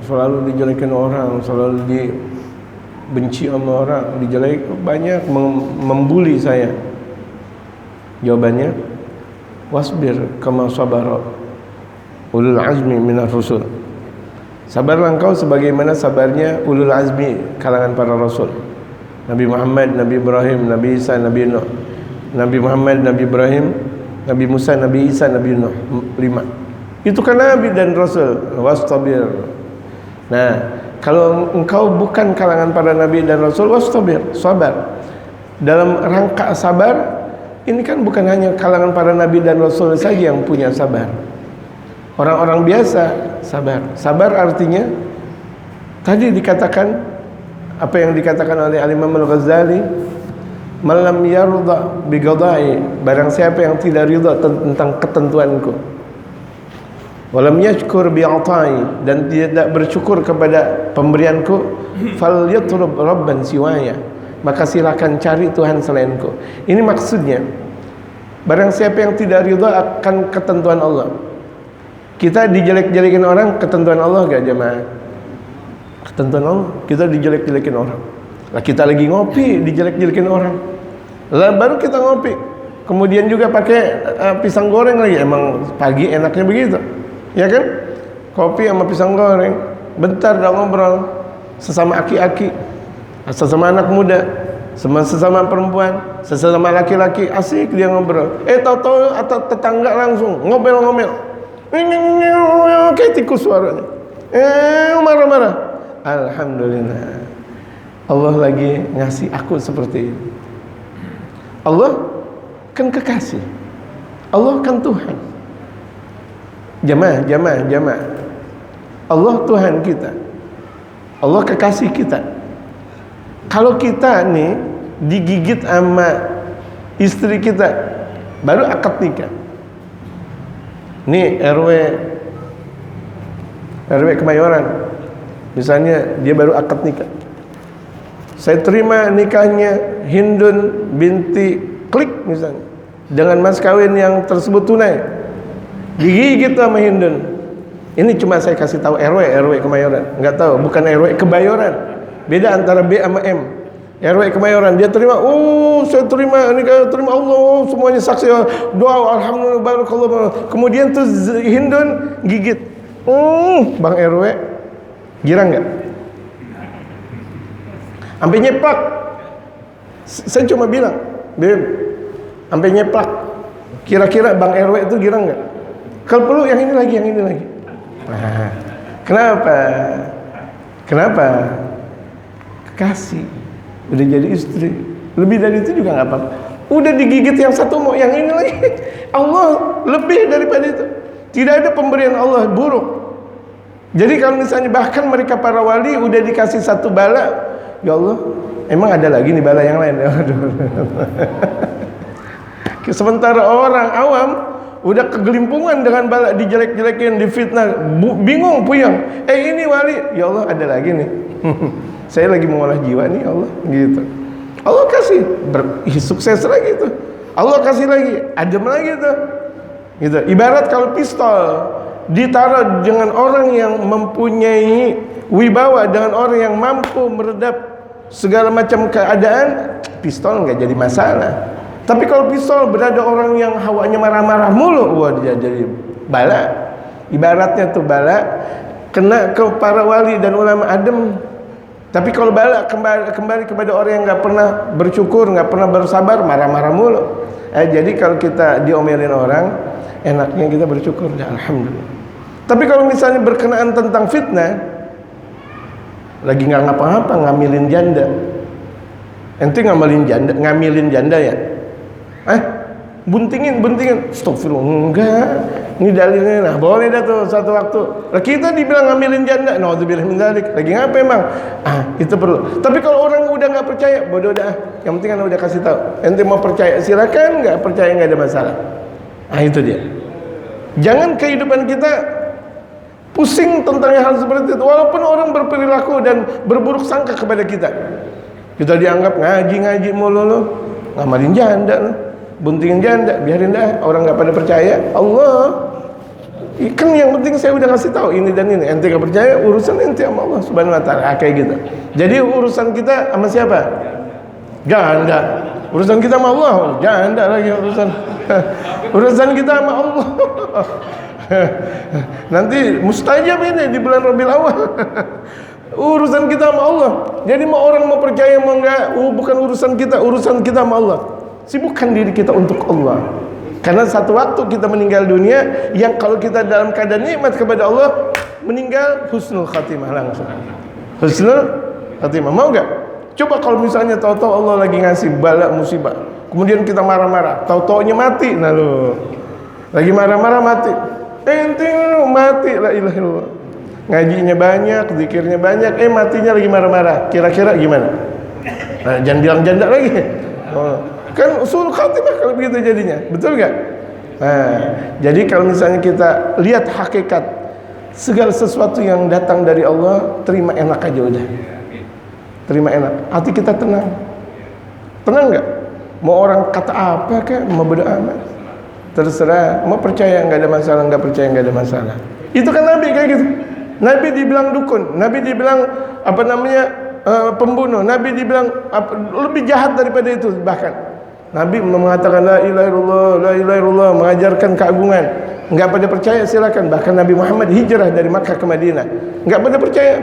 selalu dijelekin orang, selalu dibenci sama orang, dijelek, banyak membuli saya. Jawabannya, wasbir kama sabara ulul azmi minar rusul. Sabarlah engkau sebagaimana sabarnya ulul azmi kalangan para rasul. Nabi Muhammad, Nabi Ibrahim, Nabi Isa, Nabi Nuh. Nabi Muhammad, Nabi Ibrahim, Nabi Musa, Nabi Isa, Nabi Nuh. 5. Itu kan Nabi dan Rasul. Wastabir. Nah, kalau engkau bukan kalangan para Nabi dan Rasul, wastabir, sabar. Dalam rangka sabar, ini kan bukan hanya kalangan para Nabi dan Rasul saja yang punya sabar. Orang-orang biasa sabar. Sabar artinya tadi dikatakan, apa yang dikatakan oleh Al-Imam Al-Ghazali, malam yarda biqada'i, barang siapa yang tidak ridha tentang ketentuanku, walam yashkur bi'ata'i, dan tidak bersyukur kepada pemberianku, falyatlub rabban siwaya, maka silakan cari Tuhan selainku. Ini maksudnya, barang siapa yang tidak ridha akan ketentuan Allah. Kita dijelek-jelekin orang, ketentuan Allah gak jemaah? Ketentuan Allah, kita dijelek-jelekin orang. Lah kita lagi ngopi, dijelek-jelekin orang. Lah baru kita ngopi, kemudian juga pakai pisang goreng lagi. Emang pagi enaknya begitu, ya kan? Kopi sama pisang goreng, bentar dah ngobrol. Sesama aki-aki, sesama anak muda, sesama perempuan, sesama laki-laki, asik dia ngobrol. Tahu-tahu atau tetangga langsung ngomel-ngomel, kayak tikus suaranya, marah-marah. Alhamdulillah, Allah lagi ngasih aku seperti ini. Allah kan kekasih, Allah kan Tuhan. Jamaah, Allah Tuhan kita, Allah kekasih kita. Kalau kita nih digigit sama istri kita, baru akad nikah. Nih RW Kemayoran, misalnya dia baru akad nikah. Saya terima nikahnya Hindun binti Klik misalnya, dengan mas kawin yang tersebut tunai. Digigit sama Hindun. Ini cuma saya kasih tahu RW Kemayoran. Enggak tahu, bukan RW Kebayoran. Beda antara B sama M. RW Kemayoran dia terima, saya terima nikah, terima Allah, semuanya saksi, doa alhamdulillah barakallah. Kemudian tuh Hindun gigit. Bang RW girang nggak? Sampai nyeplak. Saya cuma bilang, Beb, sampai nyeplak. Kira-kira Bang RW itu girang nggak? Kalau perlu yang ini lagi. Nah, kenapa? Kekasih, udah jadi istri. Lebih dari itu juga nggak apa-apa. Udah digigit yang satu, mau yang ini lagi. Allah lebih daripada itu. Tidak ada pemberian Allah buruk. Jadi kalau misalnya bahkan mereka para wali udah dikasih satu bala, ya Allah, emang ada lagi nih bala yang lain? Sementara orang awam udah kegelimpungan dengan bala, dijelek-jelekin, difitnah, bingung, puyeng. Ini wali, ya Allah ada lagi nih. Saya lagi mengolah jiwa nih, Allah, gitu. Allah kasih, sukses lagi tuh. Allah kasih lagi, adem lagi tuh. Gitu. Ibarat kalau pistol ditaruh dengan orang yang mempunyai wibawa, dengan orang yang mampu meredap segala macam keadaan, pistol nggak jadi masalah. Tapi kalau pistol berada orang yang hawanya marah-marah mulu, wah dia jadi bala. Ibaratnya tuh bala kena ke para wali dan ulama adem. Tapi kalau bala kembali kepada orang yang nggak pernah bersyukur, nggak pernah bersabar, marah-marah mulu. Jadi kalau kita diomelin orang, enaknya kita bersyukur, ya alhamdulillah. Tapi kalau misalnya berkenaan tentang fitnah, lagi nggak ngapa-ngapa, ngamilin janda. Ente ngamilin janda ya? Buntingin. Astagfirullah, enggak. Ini dalilnya, nah boleh dah tuh satu waktu. Lah kita dibilang ngamilin janda, naudzubillah min dzalik. Lagi ngapa emang? Itu perlu. Tapi kalau orang udah nggak percaya, bodoh dah. Yang penting kan udah kasih tahu. Ente mau percaya silakan, nggak percaya nggak ada masalah. Itu dia. Jangan kehidupan kita Pusing tentang hal seperti itu. Walaupun orang berperilaku dan berburuk sangka kepada kita. Kita dianggap ngaji mulu, ngamalin janda lu, buntingin janda, biarin dah, orang nggak pada percaya. Allah, kan yang penting saya udah ngasih tahu ini dan ini. Ente nggak percaya, urusan ente sama Allah Subhanahu Wa Taala. Kayak gitu. Jadi urusan kita sama siapa? Janda. Urusan kita sama Allah, janda lagi urusan. Urusan kita sama Allah. Nanti mustajab ini di bulan Rabiul Awal. Urusan kita sama Allah. Jadi mau orang mau percaya mau enggak, bukan urusan kita sama Allah. Sibukkan diri kita untuk Allah. Karena satu waktu kita meninggal dunia, yang kalau kita dalam keadaan nikmat kepada Allah, meninggal husnul khatimah langsung. Husnul khatimah. Mau enggak? Coba kalau misalnya tahu-tahu Allah lagi ngasih bala musibah, kemudian kita marah-marah, tahu-taunya mati. Nah lu lagi marah-marah mati. Ente lu mati, la ilaha illallah. Ngajinya banyak, zikirnya banyak, matinya lagi marah-marah. Kira-kira gimana? Nah, jangan bilang janda lagi. Oh, kan usul khatimah kalau begitu jadinya. Betul enggak? Nah, jadi kalau misalnya kita lihat hakikat segala sesuatu yang datang dari Allah, terima enak aja udah. Terima enak. Hati kita tenang. Tenang enggak? Mau orang kata apa kek, mau bodo amat. Terserah, mau percaya enggak ada masalah, enggak percaya enggak ada masalah. Itu kan Nabi kayak gitu. Nabi dibilang dukun, Nabi dibilang pembunuh, Nabi dibilang lebih jahat daripada itu. Bahkan Nabi mengatakan la ilaha illallah, la ilaha illallah, mengajarkan keagungan. Enggak pada percaya silakan. Bahkan Nabi Muhammad hijrah dari Makkah ke Madinah, enggak pada percaya.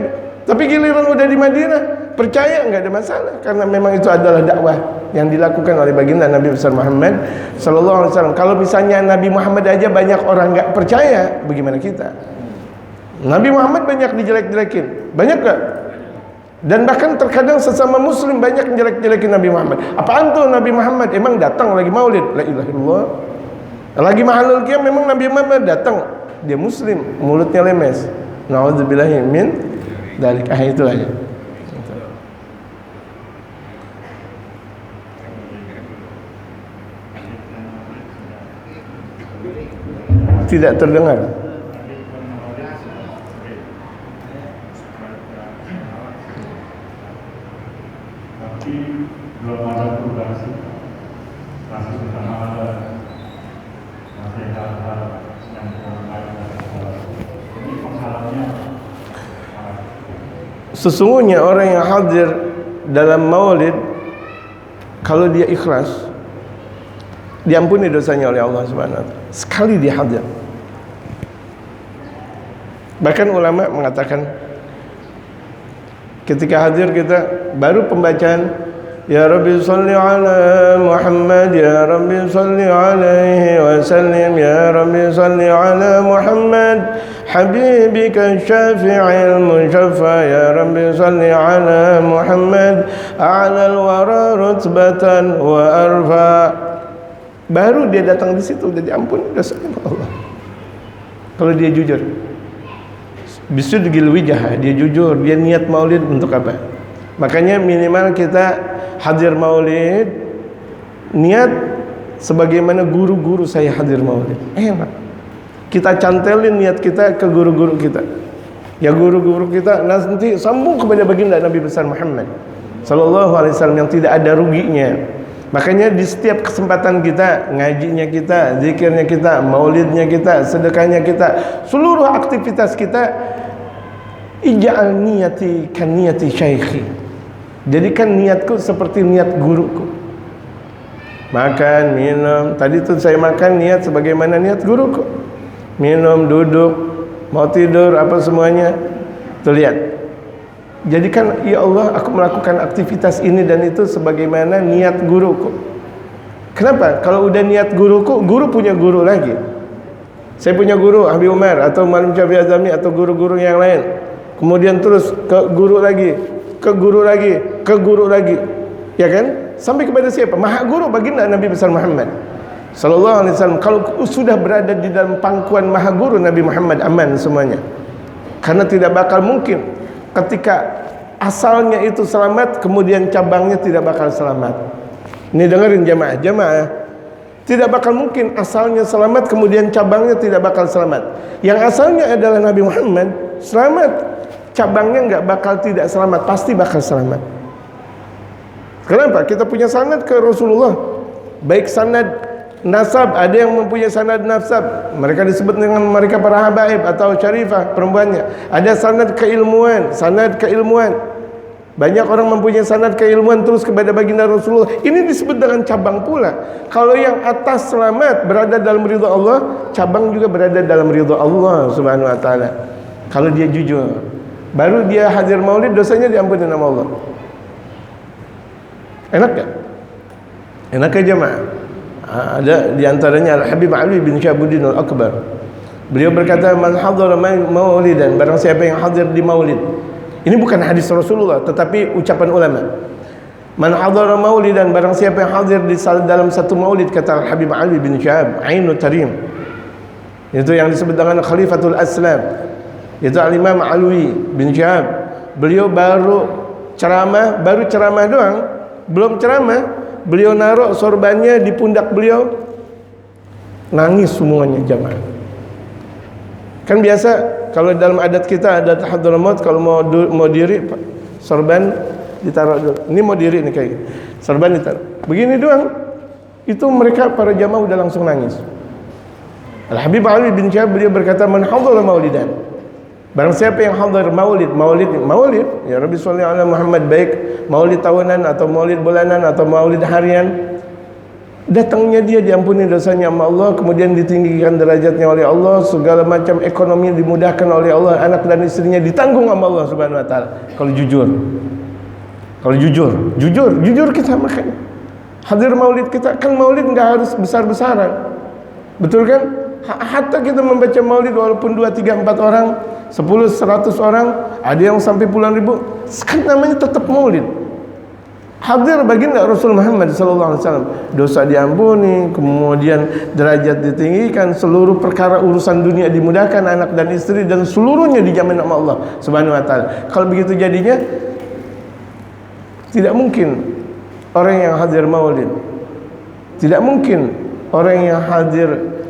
Tapi giliran udah di Madinah, percaya enggak ada masalah, karena memang itu adalah dakwah yang dilakukan oleh baginda Nabi besar Muhammad sallallahu alaihi wasallam. Kalau misalnya Nabi Muhammad aja banyak orang enggak percaya, bagaimana kita? Nabi Muhammad banyak dijelek-jelekin, banyak enggak? Dan bahkan terkadang sesama muslim banyak menjelek-jelekin Nabi Muhammad. Apaan tuh Nabi Muhammad? Emang datang lagi maulid? La ilaha illallah. Lagi mahalul qiyam memang Nabi Muhammad datang. Dia muslim, mulutnya lemes. Nauzubillahi min dzalik. Itu aja. Tidak terdengar. Belum ada perubahan masih bersama ada masih hal-hal yang berkaitan ini penghalangnya. Sesungguhnya orang yang hadir dalam maulid, kalau dia ikhlas, diampuni dosanya oleh Allah Subhanahu wa taala. Sekali dia hadir. Bahkan ulama mengatakan ketika hadir kita baru pembacaan Ya Rabbi salli ala Muhammad, Ya Rabbi salli alaihi wa sallim, Ya Rabbi salli ala Muhammad habibika syafi'il musyaffa, Ya Rabbi salli ala Muhammad a'lal wara rutbatan wa arfa. Baru dia datang di situ udah diampuni dosanya Allah. Kalau dia jujur. Bisudgil wijah, dia jujur, dia niat maulid untuk apa? Makanya minimal kita hadir maulid, niat sebagaimana guru-guru saya hadir maulid. Enak. Kita cantelin niat kita ke guru-guru kita. Ya guru-guru kita nanti sambung kepada baginda Nabi besar Muhammad sallallahu alaihi wasallam yang tidak ada ruginya. Makanya di setiap kesempatan kita, ngajinya kita, zikirnya kita, maulidnya kita, sedekahnya kita, seluruh aktivitas kita, ij'al niyati kan niyati syaikhi. Jadikan niatku seperti niat guruku. Makan, minum. Tadi tuh saya makan niat sebagaimana niat guruku. Minum, duduk, mau tidur, apa semuanya. Tuh lihat. Jadikan, ya Allah, aku melakukan aktivitas ini dan itu sebagaimana niat guruku. Kenapa? Kalau udah niat guruku, guru punya guru lagi. Saya punya guru Habib Umar atau Malim Syafi'i Azami atau guru-guru yang lain. Kemudian terus ke guru lagi, ke guru lagi, ke guru lagi. Ya kan? Sampai kepada siapa? Maha guru baginda Nabi besar Muhammad sallallahu alaihi wasallam. Kalau sudah berada di dalam pangkuan maha guru Nabi Muhammad, aman semuanya. Karena tidak bakal mungkin ketika asalnya itu selamat, kemudian cabangnya tidak bakal selamat. Ini dengerin jamaah. Tidak bakal mungkin asalnya selamat kemudian cabangnya tidak bakal selamat. Yang asalnya adalah Nabi Muhammad selamat, cabangnya nggak bakal tidak selamat, pasti bakal selamat. Kenapa? Kita punya sanad ke Rasulullah, baik sanad nasab, ada yang mempunyai sanad nasab, mereka disebut dengan mereka para habaib atau syarifah perempuannya. Ada sanad keilmuan, banyak orang mempunyai sanad keilmuan terus kepada baginda Rasulullah. Ini disebut dengan cabang pula. Kalau yang atas selamat berada dalam ridha Allah, cabang juga berada dalam ridha Allah Subhanahu wa taala. Kalau dia jujur, baru dia hadir maulid, dosanya diampuni sama Allah. Enak gak? Enak aja jemaah. Ada diantaranya Al-Habib Ali bin Syahabuddin Al-Akbar. Beliau berkata, man hadara maulidan, barang siapa yang hadir di maulid. Ini bukan hadis Rasulullah, tetapi ucapan ulama. Man hadara maulidan, barang siapa yang hadir di dalam satu maulid, kata Al-Habib Ali bin Syahab Ainul Tarim. Itu yang disebut dengan Khalifatul Aslam. Itu Al-Imam Alwi bin Syahab. Beliau baru ceramah doang, belum ceramah, beliau naruh sorbannya di pundak beliau, nangis semuanya jamaah. Kan biasa kalau dalam adat kita ada tahadzur maut, kalau mau diri sorban ditaruh dulu. Ini mau diri nih kayak gitu. Sorban ditaruh. Begini doang. Itu mereka para jamaah udah langsung nangis. Al-Habib Ali bin Syahab beliau berkata, man hadara maulidan. Barang siapa yang hadir maulid, ya Rabbi sholli ala Muhammad, baik maulid tahunan atau maulid bulanan atau maulid harian, datangnya dia diampuni dosanya sama Allah, kemudian ditinggikan derajatnya oleh Allah, segala macam ekonomi dimudahkan oleh Allah, anak dan istrinya ditanggung sama Allah Subhanahu wa taala. Kalau jujur kita makanya hadir maulid kita, kan maulid nggak harus besar-besaran, betul kan? Hatta kita membaca maulid walaupun 2, 3, 4 orang, 10, 100 orang, ada yang sampai puluhan ribu, kan namanya tetap maulid. Hadir baginda Rasul Muhammad SAW, dosa diampuni, kemudian derajat ditinggikan, seluruh perkara urusan dunia dimudahkan, anak dan istri dan seluruhnya dijamin sama Allah Subhanahu wa taala. Kalau begitu jadinya tidak mungkin orang yang hadir maulid, tidak mungkin orang yang hadir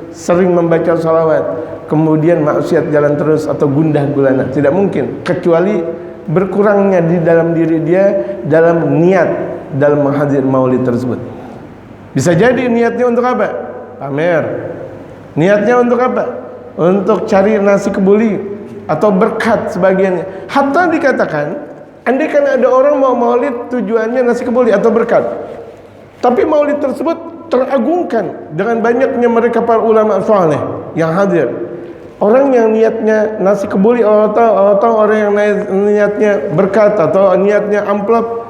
sering membaca salawat kemudian maksiat jalan terus atau gundah gulana, tidak mungkin, kecuali berkurangnya di dalam diri dia dalam niat dalam menghadir maulid tersebut. Bisa jadi niatnya untuk apa? Pamer. Niatnya untuk apa? Untuk cari nasi kebuli atau berkat sebagiannya. Hatta dikatakan, andai kan ada orang mau maulid tujuannya nasi kebuli atau berkat, tapi maulid tersebut teragungkan dengan banyaknya mereka para ulama saleh yang hadir. Orang yang niatnya nasi kebuli atau orang yang niatnya berkat atau niatnya amplop,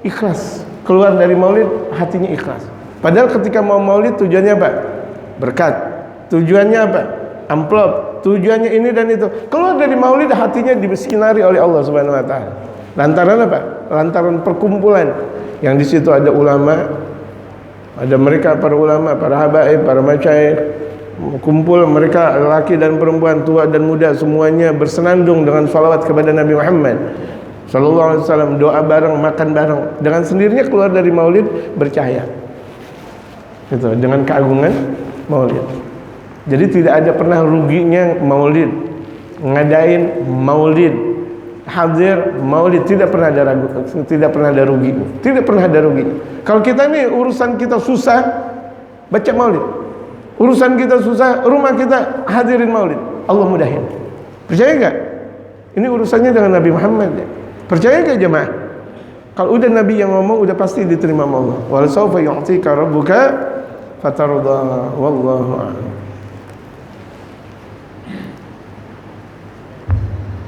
ikhlas keluar dari maulid, hatinya ikhlas. Padahal ketika mau maulid tujuannya apa? Berkat. Tujuannya apa? Amplop. Tujuannya ini dan itu. Keluar dari maulid, hatinya dibersinari oleh Allah Subhanahu wa taala. Lantaran apa? Lantaran perkumpulan yang di situ ada ulama, ada mereka para ulama, para habaib, para masyayikh, kumpul mereka lelaki dan perempuan, tua dan muda, semuanya bersenandung dengan salawat kepada Nabi Muhammad sallallahu alaihi wasallam, doa bareng, makan bareng, dengan sendirinya keluar dari maulid bercahaya. Itu dengan keagungan maulid. Jadi tidak ada pernah ruginya maulid, ngadain maulid, hadir maulid, tidak pernah ada rugi. Kalau kita nih urusan kita susah, baca maulid. Urusan kita susah, rumah kita hadirin maulid, Allah mudahin. Percaya enggak? Ini urusannya dengan Nabi Muhammad ya. Percaya enggak jemaah? Kalau udah Nabi yang ngomong, udah pasti diterima Allah. Wal sawfa yu'tika rabbuka fatarda, wallahu a'lam.